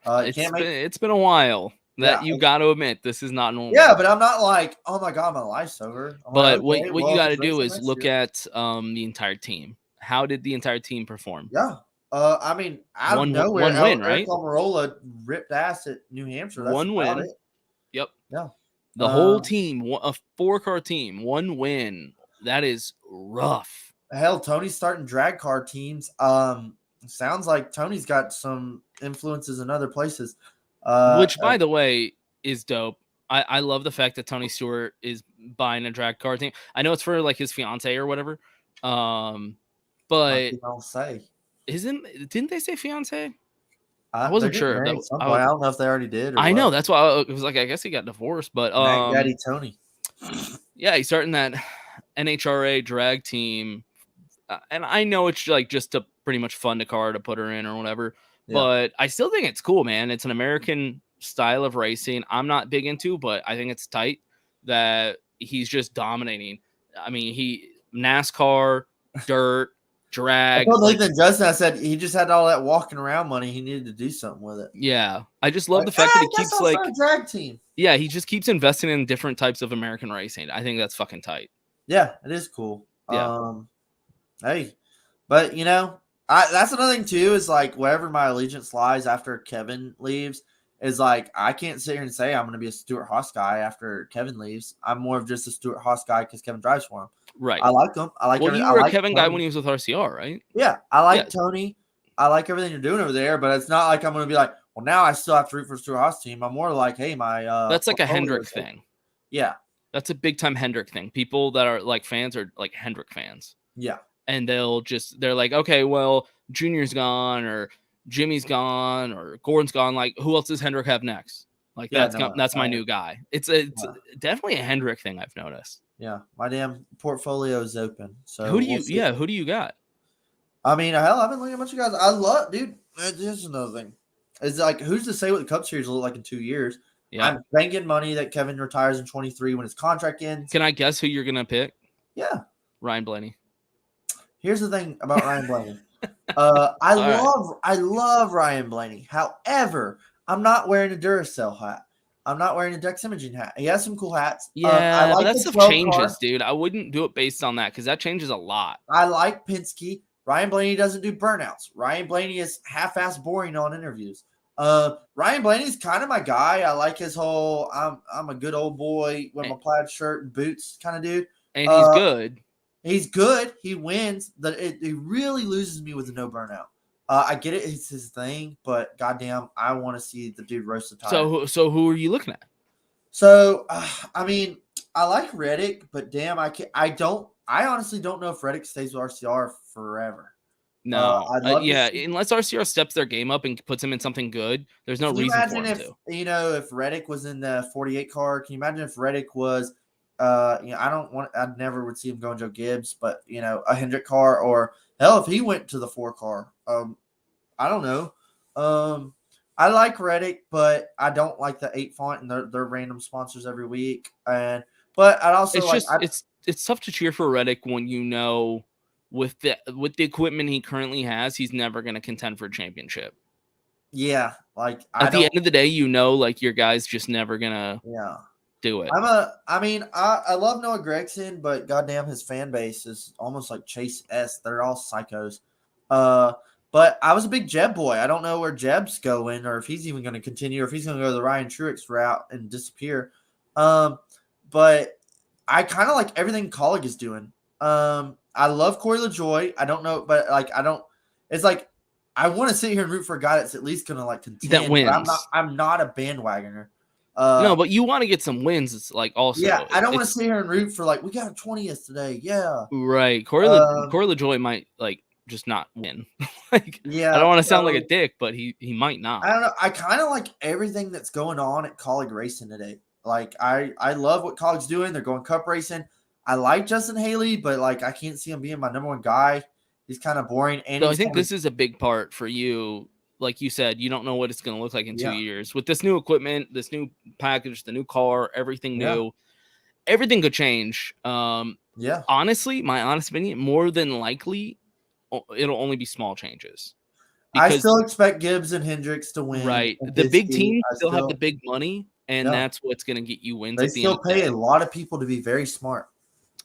It's been a while. That Yeah. you got to admit, this is not normal. Yeah, but I'm not like, oh my god, my life's over. I'm But like, okay, what well, you got to just race do it is next look year. at the entire team. How did the entire team perform? Yeah. I mean, out of nowhere, one win, Eric right? Almirola ripped ass at New Hampshire. That's One about win. it. Yep. Yeah. The whole team, a 4-car team, one win. That is rough. Hell, Tony's starting drag car teams. Sounds like Tony's got some influences in other places. Which, by the way, is dope. I love the fact that Tony Stewart is buying a drag car team. I know it's for like his fiance or whatever. But I'll say, didn't they say fiance? I they're wasn't getting sure. married at some point. I don't know if they already did. Or I know what. that's why it was like I guess he got divorced, but Mac Daddy Tony. Yeah, he's starting that NHRA drag team, and I know it's like just to pretty much fund a car to put her in or whatever. Yeah. But I still think it's cool, man. It's an American style of racing. I'm not big into, but I think it's tight that he's just dominating. I mean, NASCAR, dirt, drag. I told Nathan Justin, I said he just had all that walking around money. He needed to do something with it. Yeah, I just love the fact that he keeps like a drag team. Yeah, he just keeps investing in different types of American racing. I think that's fucking tight. Yeah, it is cool. Yeah. Hey, but you know, that's another thing too. Is like wherever my allegiance lies after Kevin leaves, is like I can't sit here and say I'm going to be a Stewart Haas guy after Kevin leaves. I'm more of just a Stewart Haas guy because Kevin drives for him. Right. I like him. I like. Well, you were a Kevin guy when he was with RCR, right? Yeah, I like Tony. I like everything you're doing over there, but it's not like I'm going to be like, well, now I still have to root for Stewart Haas team. I'm more like, hey, my that's like a Hendrick thing. Yeah, that's a big time Hendrick thing. People that are like fans are like Hendrick fans. Yeah, and they're like, okay, well, Junior's gone or Jimmy's gone or Gordon's gone. Like, who else does Hendrick have next? Like that's my new guy. It's definitely a Hendrick thing I've noticed. Yeah, my damn portfolio is open. So who do you got? I mean, hell, I've been looking at a bunch of guys. I love, dude. Here's another thing. It's like, who's to say what the Cup Series will look like in 2 years? Yeah. I'm banking money that Kevin retires in 23 when his contract ends. Can I guess who you're gonna pick? Yeah, Ryan Blaney. Here's the thing about Ryan Blaney. I love Ryan Blaney. However, I'm not wearing a Duracell hat. I'm not wearing a Dex Imaging hat. He has some cool hats. Yeah, but that stuff changes, dude. I wouldn't do it based on that because that changes a lot. I like Penske. Ryan Blaney doesn't do burnouts. Ryan Blaney is half-ass boring on interviews. Ryan Blaney's kind of my guy. I like his whole I'm a good old boy with my plaid shirt and boots kind of dude. And he's good. He's good. He wins. It really loses me with the no burnout. I get it. It's his thing, but goddamn, I want to see the dude roast the tire. So who are you looking at? So, I mean, I like Reddick, but damn, I honestly don't know if Reddick stays with RCR forever. No, unless RCR steps their game up and puts him in something good, there's no reason for him to. You know, if Reddick was in the 48 car, can you imagine if Reddick was, I never would see him going Joe Gibbs, but you know, a Hendrick car, or hell, if he went to the 4 car, I don't know. I like Reddick, but I don't like the 8 font and their random sponsors every week. But I'd also it's tough to cheer for Reddick when you know with the equipment he currently has, he's never going to contend for a championship. Yeah, like at the end of the day, you know, like your guy's just never gonna do it. I love Noah Gregson, but goddamn, his fan base is almost like Chase S. They're all psychos. But I was a big Jeb boy. I don't know where Jeb's going, or if he's even going to continue, or if he's going to go the Ryan Truex route and disappear. But I kind of like everything Colleague is doing. I love Corey LaJoie. I don't know, but like it's like I want to sit here and root for a guy that's at least going to like contend. That wins. I'm not a bandwagoner. No, but you want to get some wins. It's like also. Yeah, I don't want to sit here and root for like we got a 20th today. Yeah, right. Corey LaJoie might like just not win. Like, yeah, I don't want to sound like a dick, but he might not. I don't know. I kind of like everything that's going on at Colleague Racing today. Like I love what Colleague's doing. They're going Cup racing. I like Justin Haley, but like I can't see him being my number one guy. He's kind of boring. And I think this is a big part for you. Like you said, you don't know what it's going to look like in 2 years with this new equipment, this new package, the new car, everything new. Everything could change. Honestly, my honest opinion, more than likely, it'll only be small changes. I because still expect Gibbs and Hendricks to win. right, and the big Penske, teams I still have the big money, and Yeah. that's what's going to get you wins They at the end still of the pay day. a lot of people to be very smart.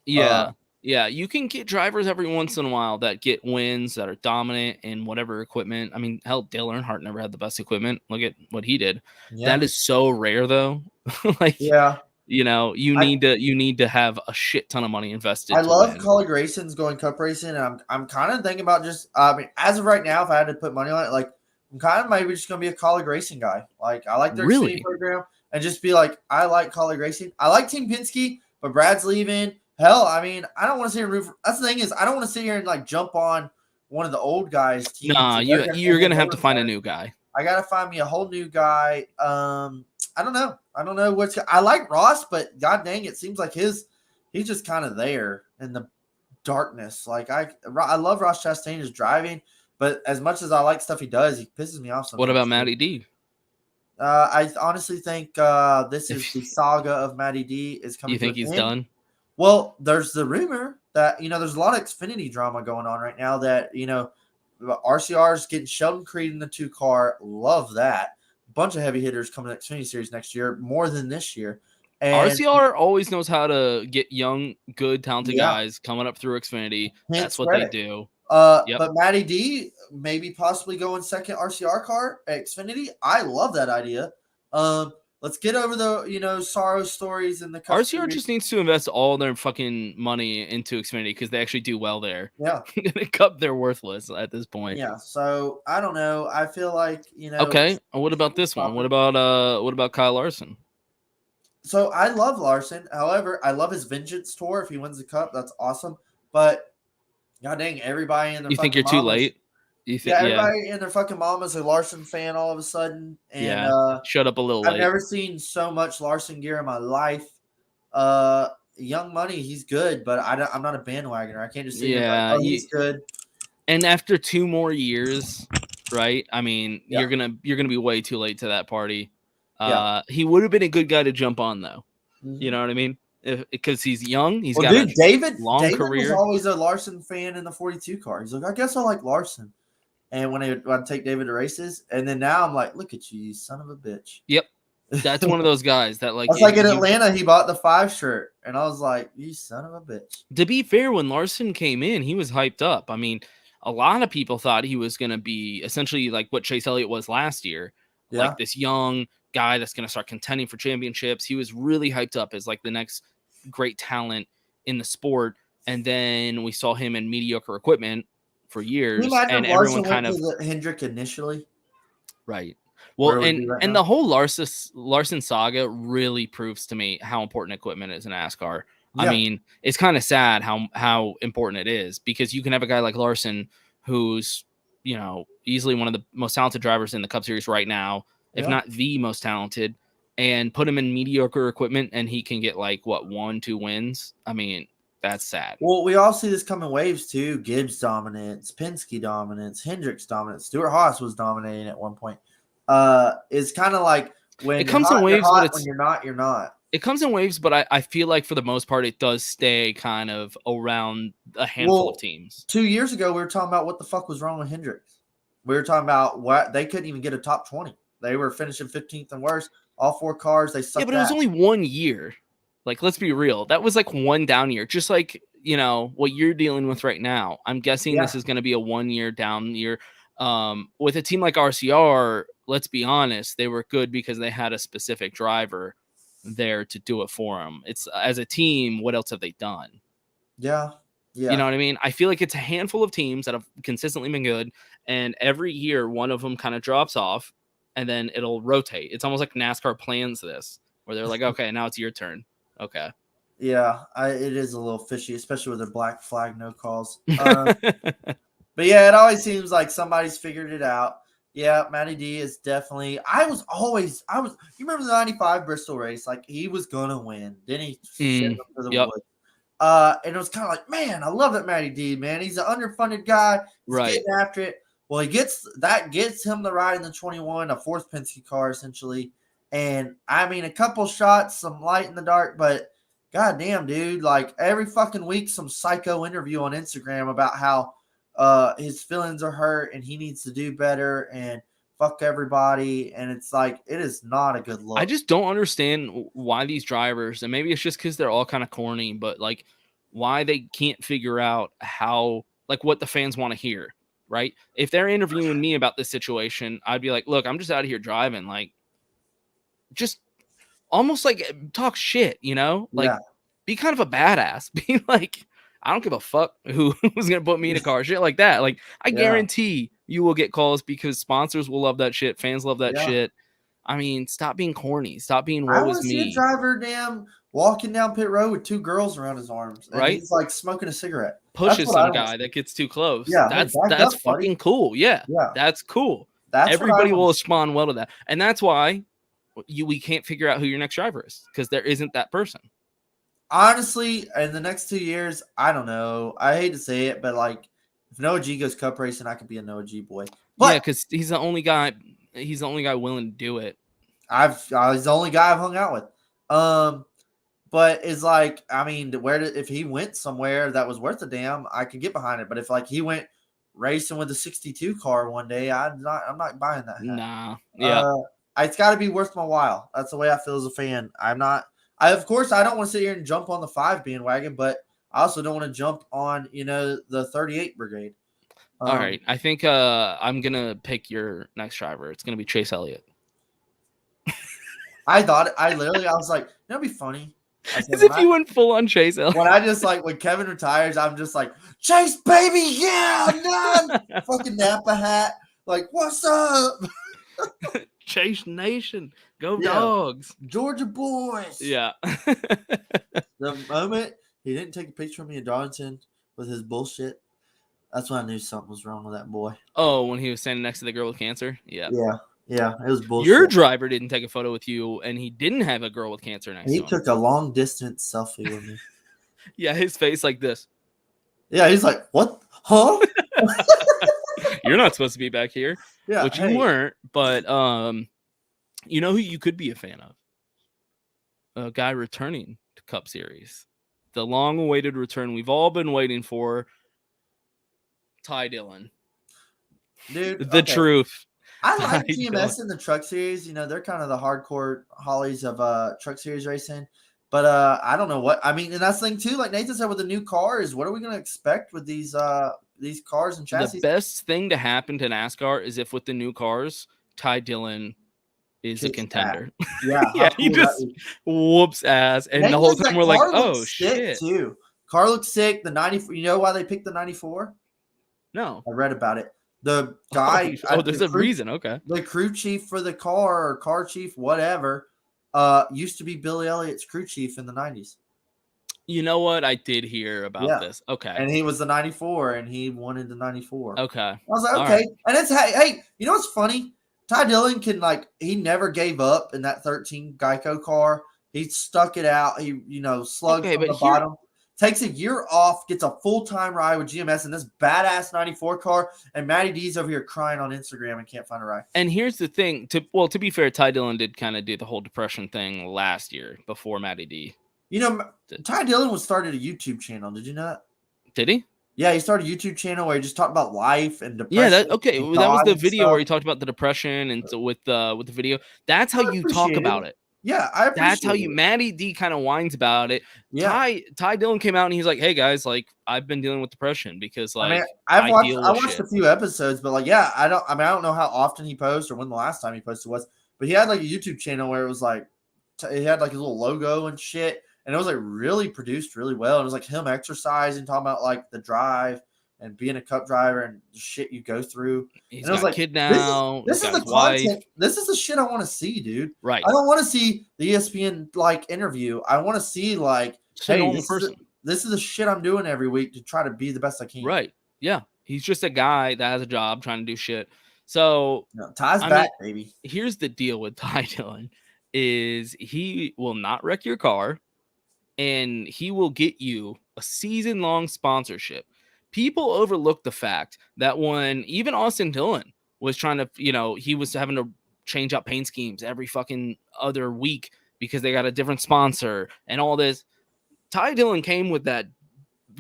Yeah. Yeah, you can get drivers every once in a while that get wins, that are dominant in whatever equipment. I mean, hell, Dale Earnhardt never had the best equipment. Look at what he did. Yeah. That is so rare, though. Like, Yeah. you know, you need to have a shit ton of money invested. I to love win. Colleague Racing's going cup racing, and I'm kind of thinking about just. I mean, as of right now, if I had to put money on it, like I'm kind of maybe just gonna be a Colleague Racing guy. Like I like their Really? Xfinity program, and just be like, I like Colleague Racing. I like Team Penske, but Brad's leaving. Hell, I mean, I don't want to sit here and root for. That's the thing is, I don't want to sit here and like jump on one of the old guys' teams. Nah, you're gonna have to find a new guy. I gotta find me a whole new guy. I don't know. I don't know what's. I like Ross, but god dang, it seems like he's just kind of there in the darkness. Like I love Ross Chastain's driving, but as much as I like stuff he does, he pisses me off sometimes. What about Matty D? I honestly think this is the saga of Matty D is coming. You think he's done? Well, there's the rumor that there's a lot of Xfinity drama going on right now. That RCR's getting Sheldon Creed in the 2-car. Love that. Bunch of heavy hitters coming to the Xfinity Series next year, more than this year. And RCR always knows how to get young, good, talented guys coming up through Xfinity. That's what Reddick. They do. But Matty D maybe possibly going second RCR car at Xfinity. I love that idea. Let's get over the sorrow stories in the RCR just needs to invest all their fucking money into Xfinity because they actually do well there. Yeah, in the Cup they're worthless at this point. Yeah, so I don't know. I feel like Okay, what about this one? What about Kyle Larson? So I love Larson. However, I love his Vengeance tour. If he wins the Cup, that's awesome. But god dang, everybody in their you think you're too late? You think, everybody and their fucking mom is a Larson fan all of a sudden. And shut up a little. I've never seen so much Larson gear in my life. Young Money, he's good, but I'm not a bandwagoner. I can't just say he's good. And after 2 more years, right? I mean, you're gonna be way too late to that party. He would have been a good guy to jump on, though. Mm-hmm. You know what I mean? Because he's young, he's got a long career. Was always a Larson fan in the 42 car. He's like, I guess I like Larson. And when I'd take David to races, and then now I'm like, look at you son of a bitch. Yep, that's one of those guys that like. It's like in Atlanta, he bought the 5 shirt, and I was like, you son of a bitch. To be fair, when Larson came in, he was hyped up. I mean, a lot of people thought he was going to be essentially like what Chase Elliott was last year, like this young guy that's going to start contending for championships. He was really hyped up as like the next great talent in the sport, and then we saw him in mediocre equipment for years, and everyone kind of Hendrick initially, right? Well, and the whole Larson saga really proves to me how important equipment is in NASCAR. I mean, it's kind of sad how important it is because you can have a guy like Larson who's easily one of the most talented drivers in the Cup Series right now, if not the most talented, and put him in mediocre equipment and he can get like 1-2 wins. I mean, that's sad. Well, we all see this come in waves too. Gibbs dominance, Penske dominance, Hendricks dominance. Stewart Haas was dominating at one point. It's kind of like when it comes in waves, but when you're not, you're not. It comes in waves, but I feel like for the most part, it does stay kind of around a handful of teams. 2 years ago, we were talking about what the fuck was wrong with Hendricks. We were talking about what they couldn't even get a top 20. They were finishing 15th and worse. All 4 cars, they sucked. Yeah, but it was only 1 year. Like, let's be real. That was like 1 down year, just like, what you're dealing with right now. I'm guessing this is going to be a 1 year down year. With a team like RCR, let's be honest, they were good because they had a specific driver there to do it for them. It's as a team, what else have they done? Yeah. You know what I mean? I feel like it's a handful of teams that have consistently been good, and every year one of them kind of drops off, and then it'll rotate. It's almost like NASCAR plans this, where they're like, okay, now it's your turn. Okay. Yeah, it is a little fishy, especially with their black flag no calls. But yeah, it always seems like somebody's figured it out. Yeah, Matty D is definitely. You remember the 95 Bristol race? Like, he was gonna win. Then he shit him for the wood. And it was kind of like, man, I love that Matty D, man. He's an underfunded guy. He's getting after it. Well, he gets him the ride in the 21, a 4th Penske car essentially. And I mean, a couple shots, some light in the dark, but goddamn, dude, like every fucking week, some psycho interview on Instagram about how his feelings are hurt and he needs to do better and fuck everybody. And it's like, it is not a good look. I just don't understand why these drivers, and maybe it's just because they're all kind of corny, but like why they can't figure out how, like what the fans want to hear, right? If they're interviewing me about this situation, I'd be like, look, I'm just out here driving, like just almost like talk shit, you know, like be kind of a badass, be like, I don't give a fuck who's gonna put me in a car, shit like that. Like I guarantee you will get calls because sponsors will love that shit, fans love that shit. I mean, stop being corny, stop being woe is me. I see a driver walking down pit road with two girls around his arms, and he's like smoking a cigarette. Pushes some guy that gets too close. Yeah, that's fucking cool. Yeah, that's cool. Everybody will respond well to that, and that's why we can't figure out who your next driver is because there isn't that person. Honestly, in the next 2 years, I don't know. I hate to say it, but like, if Noah G goes cup racing, I could be a Noah G boy. But yeah, because he's the only guy. He's the only guy willing to do it. He's the only guy I've hung out with. But it's like, I mean, if he went somewhere that was worth a damn, I could get behind it. But if like he went racing with a 62 car one day, I'm not buying that. Nah, yeah, it's got to be worth my while. That's the way I feel as a fan. Of course, I don't want to sit here and jump on the 5 bandwagon, but I also don't want to jump on, the 38 brigade. All right. I think I'm going to pick your next driver. It's going to be Chase Elliott. I was like, that'd be funny. As if you went full on Chase Elliott. When Kevin retires, I'm just like, Chase, baby, yeah, man. Fucking Napa hat. Like, what's up? Chase Nation. Go Dogs. Georgia boys. Yeah. The moment he didn't take a picture of me at Darlington with his bullshit, that's when I knew something was wrong with that boy. Oh, when he was standing next to the girl with cancer? Yeah. Yeah, it was bullshit. Your driver didn't take a photo with you, and he didn't have a girl with cancer next to him. He took a long-distance selfie with me. Yeah, his face like this. Yeah, he's like, what? Huh? You're not supposed to be back here. Yeah, which you weren't, but you know who you could be a fan of? A guy returning to Cup Series. The long-awaited return we've all been waiting for. Ty Dillon. Dude, the truth. I like GMS in the Truck Series. They're kind of the hardcore hollies of Truck Series racing. But I don't know what – I mean, and that's the thing too. Like Nathan said with the new cars, what are we going to expect with these cars and chassis? The best thing to happen to NASCAR is if with the new cars, Ty Dillon is a contender. Yeah, he just whoops ass. And the whole time we're like, oh, shit. Too. Car looks sick. The 94 – you know why they picked the 94? No. I read about it. The guy – there's a reason. Okay. The crew chief for the car or car chief, whatever, used to be Billy Elliott's crew chief in the 90s. You know what? I did hear about this. Okay. And he was the 94, and he wanted the 94. Okay. I was like, okay. Right. And it's, hey, you know what's funny? Ty Dillon he never gave up in that 13 Geico car. He stuck it out. He, slugged from the bottom. Takes a year off, gets a full-time ride with GMS in this badass 94 car, and Matty D's over here crying on Instagram and can't find a ride. And here's the thing. To be fair, Ty Dillon did kind of do the whole depression thing last year before Matty D. Ty Dillon was started a YouTube channel. Did you know that? Did he? Yeah, he started a YouTube channel where he just talked about life and depression. Yeah, that was the video where he talked about the depression and so with the video. That's how you talk about it. Yeah, I appreciate That's how Matty D kind of whines about it. Yeah. Ty Dillon came out and he's like, "Hey guys, like I've been dealing with depression because like I watched a few episodes, but like I don't know how often he posts or when the last time he posted was, but he had like a YouTube channel where it was like he had like his little logo and shit, and it was like really produced really well. It was like him exercising, talking about like the drive and being a cup driver and the shit you go through. He's got a kid now. This is the content. This is the shit I want to see, dude. Right. I don't want to see the ESPN like interview. I want to see like, hey, this is the shit I'm doing every week to try to be the best I can. Right. Yeah. He's just a guy that has a job trying to do shit. So Ty's back, baby. Here's the deal with Ty Dillon is he will not wreck your car and he will get you a season-long sponsorship. People overlook the fact that when even Austin Dillon was trying to, he was having to change out paint schemes every fucking other week because they got a different sponsor and all this. Ty Dillon came with that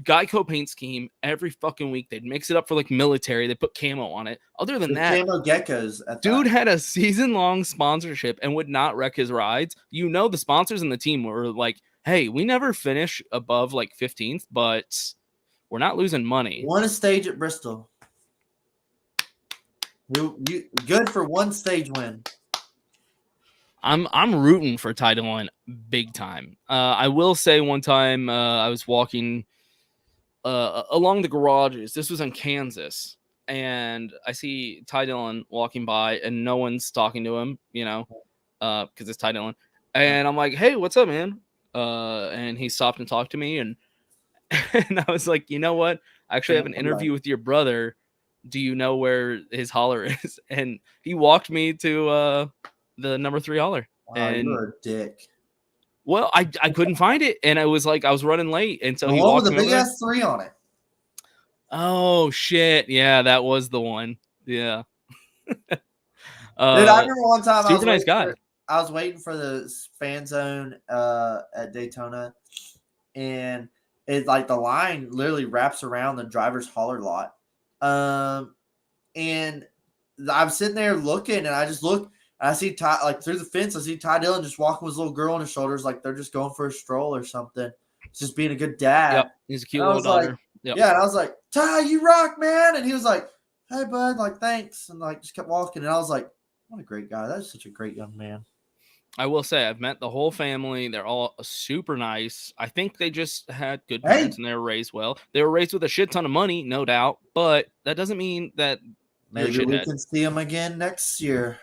Geico paint scheme every fucking week. They'd mix it up for like military. They put camo on it. Other than that, camo geckos. Dude had a season-long sponsorship and would not wreck his rides. You know, the sponsors and the team were like, hey, we never finish above like 15th, but we're not losing money. Won a stage at Bristol. You good for one stage win. I'm rooting for Title One big time. I will say one time I was walking along the garages. This was in Kansas. And I see Ty Dillon walking by and no one's talking to him, you know, because it's Ty Dillon. And I'm like, hey, what's up, man? And he stopped and talked to me. And I was like, you know what? I actually have an interview with your brother. Do you know where his holler is? And he walked me to the number 3 holler. Wow, and you're a dick. Well, I couldn't find it. And I was like, I was running late. And so he one walked with me a big over. ass 3 on it. Oh, shit. Yeah, that was the one. Yeah. Dude, I remember one time super nice guy. I was waiting for the fan zone at Daytona, and it's like the line literally wraps around the driver's hauler lot. And I'm sitting there looking, and I just look, and I see Ty, like through the fence, I see Ty Dillon just walking with his little girl on his shoulders, like they're just going for a stroll or something. Just being a good dad. Yep, he's a cute little daughter. Like, yep. Yeah, and I was like, Ty, you rock, man. And he was like, hey, bud, like, thanks. And like, just kept walking. And I was like, what a great guy. That's such a great young man. I will say, I've met the whole family. They're all super nice. I think they just had good parents and they were raised well. They were raised with a shit ton of money, no doubt. But that doesn't mean that maybe we can see them again next year.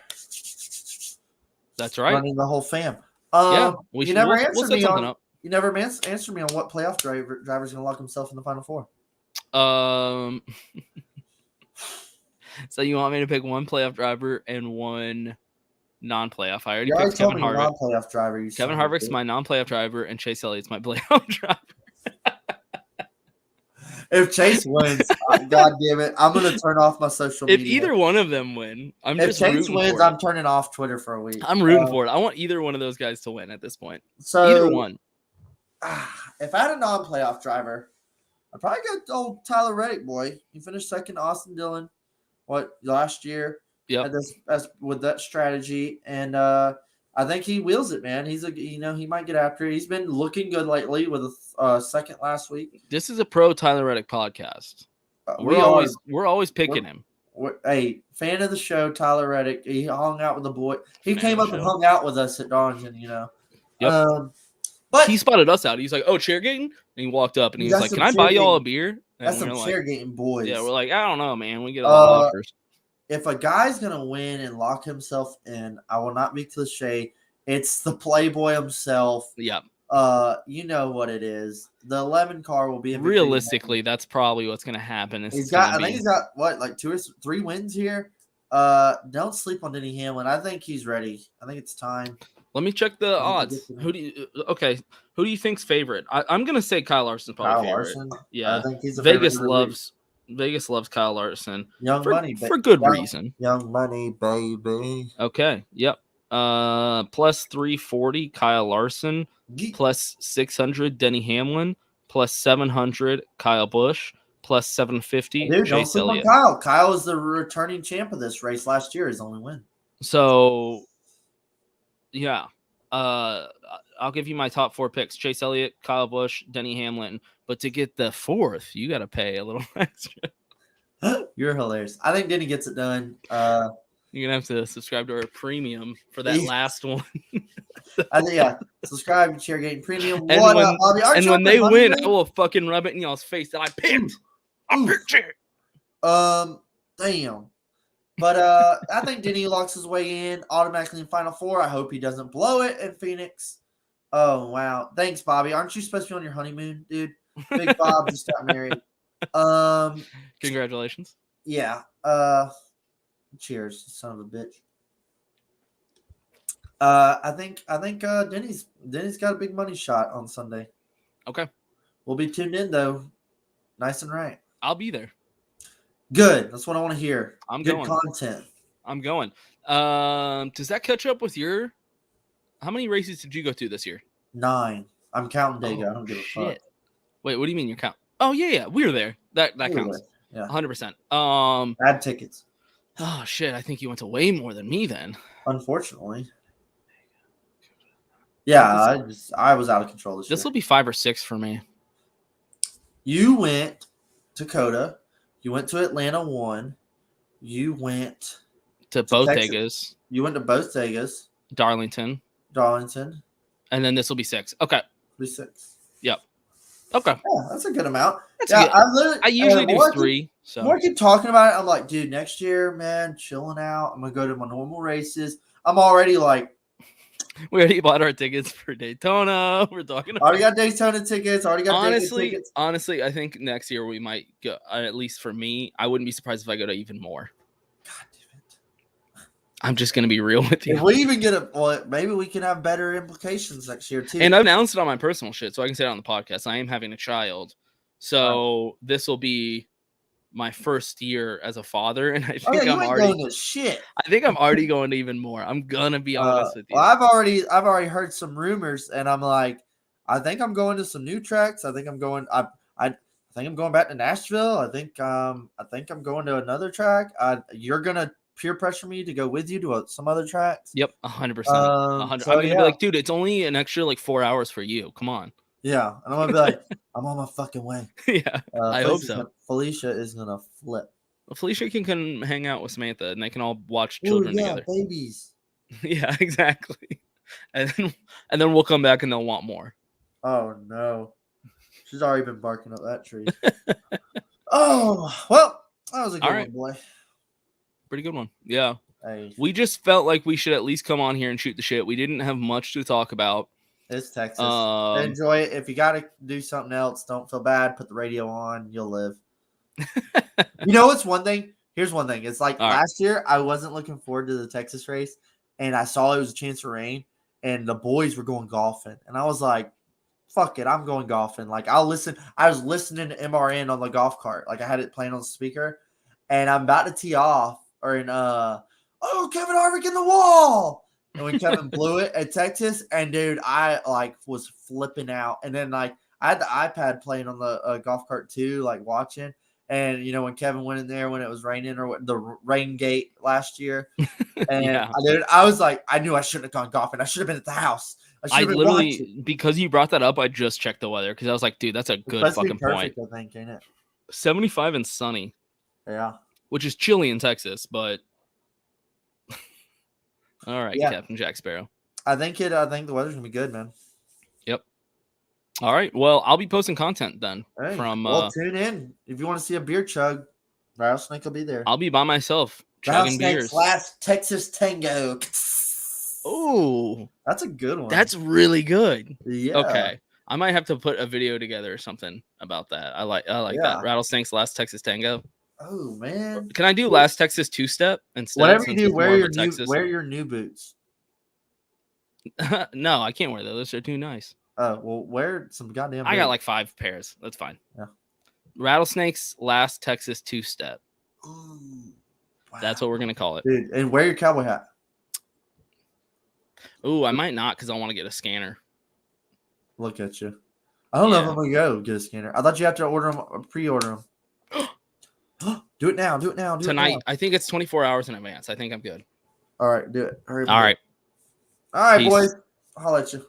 That's right. Running the whole fam. Yeah, you never answered me on. You never answered me on what playoff driver's going to lock himself in the Final Four. So you want me to pick one playoff driver and one non-playoff? I already you picked Kevin Harvick. Non-playoff driver. Kevin Harvick's my non-playoff driver, and Chase Elliott's my playoff driver. If Chase wins, God damn it, I'm going to turn off my social media. If either one of them win, if Chase wins, I'm turning off Twitter for a week. I'm rooting for it. I want either one of those guys to win at this point. So either one. If I had a non-playoff driver, I'd probably go old Tyler Reddick, boy. He finished second to Austin Dillon, last year? Yeah. With that strategy, and I think he wheels it, man. He might get after it. He's been looking good lately with a second last week. This is a pro Tyler Reddick podcast. We're always picking him. Hey, fan of the show, Tyler Reddick. He hung out with the boy. He came up and hung out with us at Darlington, you know. Yep. But he spotted us out. He's like, "Oh, Chairgatin," and he walked up and he was like, "Can I buy y'all a beer?" And that's some Chairgatin boys. Yeah, we're like, I don't know, man. We get a lot of offers. If a guy's gonna win and lock himself in, I will not be cliche. It's the Playboy himself. Yeah. You know what it is. The 11 car will be. Realistically, that's probably what's gonna happen. I think he's got like 2 or 3 wins here. Don't sleep on Denny Hamlin. I think he's ready. I think it's time. Let me check the odds. Who do you think's favorite? I'm gonna say Kyle Larson's probably favorite. Larson? Yeah, I think he's a Vegas loves Kyle Larson. Young money for good reason. Young money, baby. Okay. Yep. Plus 340 Kyle Larson. Plus 600 Denny Hamlin. Plus 700 Kyle Busch. Plus 750 Chase Elliott. Kyle. Kyle is the returning champ of this race last year. His only win. So. Yeah. I'll give you my top 4 picks. Chase Elliott, Kyle Busch, Denny Hamlin. But to get the 4th, you got to pay a little extra. You're hilarious. I think Denny gets it done. You're going to have to subscribe to our premium for that last one. Subscribe to Chairgatin Premium. And when they win, I will fucking rub it in y'all's face that I picked. I picked it. Damn. But I think Denny locks his way in automatically in Final Four. I hope he doesn't blow it in Phoenix. Oh, wow. Thanks, Bobby. Aren't you supposed to be on your honeymoon, dude? Big Bob just got married. Congratulations. Yeah. Cheers, son of a bitch. I think Denny's got a big money shot on Sunday. Okay. We'll be tuned in though. Nice and right. I'll be there. Good. That's what I want to hear. Good content. I'm going. Does that catch up with your? How many races did you go to this year? 9. I'm counting Dago. I don't give a fuck. Wait, what do you mean you're counting? Oh yeah, we were there. That We were counts. there. Yeah. 100%. Bad tickets, Oh shit, I think you went to way more than me then. unfortunately. Yeah, I was out of control this This year. will be 5 or 6 for me. You went to Coda. You went to Atlanta 1. You went To Bodegas, You went to Bodegas, Darlington, Darlington. and then this will be 6. Okay. 6. Yep. Okay. Yeah, that's a good amount. That's Yeah, good. I usually do 3. The more I keep talking about it, I'm like, dude, next year, man, chilling out. I'm gonna go to my normal races. I'm already like, we already bought our tickets for Daytona. We're talking about already got Daytona tickets. Already got Daytona tickets. Honestly, I think next year we might go. At least for me, I wouldn't be surprised if I go to even more. God damn it! I'm just gonna be real with you. If we even get maybe we can have better implications next year too. And I've announced it on my personal shit, so I can say it on the podcast. I am having a child, so this will be my first year as a father, and I think I'm already going to shit. I think I'm already going to even more. I'm gonna be honest with you. Well, I've already heard some rumors, and I'm like, I think I'm going to some new tracks. I think I'm going. I think I'm going back to Nashville. I think I'm going to another track. You're gonna peer pressure me to go with you to some other tracks. Yep, 100%. So, I'm gonna be like, dude, it's only an extra like 4 hours for you. Come on. Yeah, and I'm gonna be like, I'm on my fucking way. Yeah, I hope so. Felicia is gonna flip. Well, Felicia can hang out with Samantha, and they can all watch children together. Babies. Yeah, exactly. And then we'll come back and they'll want more. Oh no, she's already been barking up that tree. Oh well, that was a good one, boy. Pretty good one. Yeah. Hey. We just felt like we should at least come on here and shoot the shit. We didn't have much to talk about. It's Texas. Enjoy it. If you got to do something else, don't feel bad. Put the radio on. You'll live. You know what's one thing? Here's one thing. It's like last year, I wasn't looking forward to the Texas race, and I saw it was a chance for rain, and the boys were going golfing. And I was like, fuck it, I'm going golfing. Like, I'll listen. I was listening to MRN on the golf cart. Like, I had it playing on the speaker, and I'm about to tee off, Kevin Harvick in the wall. And when Kevin blew it at Texas, and dude, I was flipping out. And then I had the iPad playing on the golf cart too, watching. And when Kevin went in there when it was raining or the rain gate last year, and I was like, I knew I shouldn't have gone golfing. I should have been at the house. I literally, because you brought that up, I just checked the weather because I was like, dude, that's a good fucking point. I think, ain't it? 75 and sunny. Yeah, which is chilly in Texas, but. All right, Captain Jack Sparrow. I think the weather's gonna be good, man. Yep. All right. Well, I'll be posting content then. Hey, from tune in if you want to see a beer chug. Rattlesnake will be there. I'll be by myself chugging beers. Last Texas Tango. Oh, that's a good one. That's really good. Yeah. Okay. I might have to put a video together or something about that. I like that. Rattlesnake's Last Texas Tango. Oh man! Can I do Last Texas Two-Step instead? Whatever you do, wear your new boots. No, I can't wear those. They're too nice. Well, wear some goddamn. I got like 5 pairs. That's fine. Yeah. Rattlesnake's Last Texas Two-Step. Ooh, wow. That's what we're gonna call it. Dude, and wear your cowboy hat. Ooh, I might not because I want to get a scanner. Look at you. I don't know if I'm gonna go get a scanner. I thought you have to order them or pre-order them. Do it now. Tonight, I think it's 24 hours in advance. I think I'm good. All right, do it. Hurry up. All right. All right, boys. I'll let you.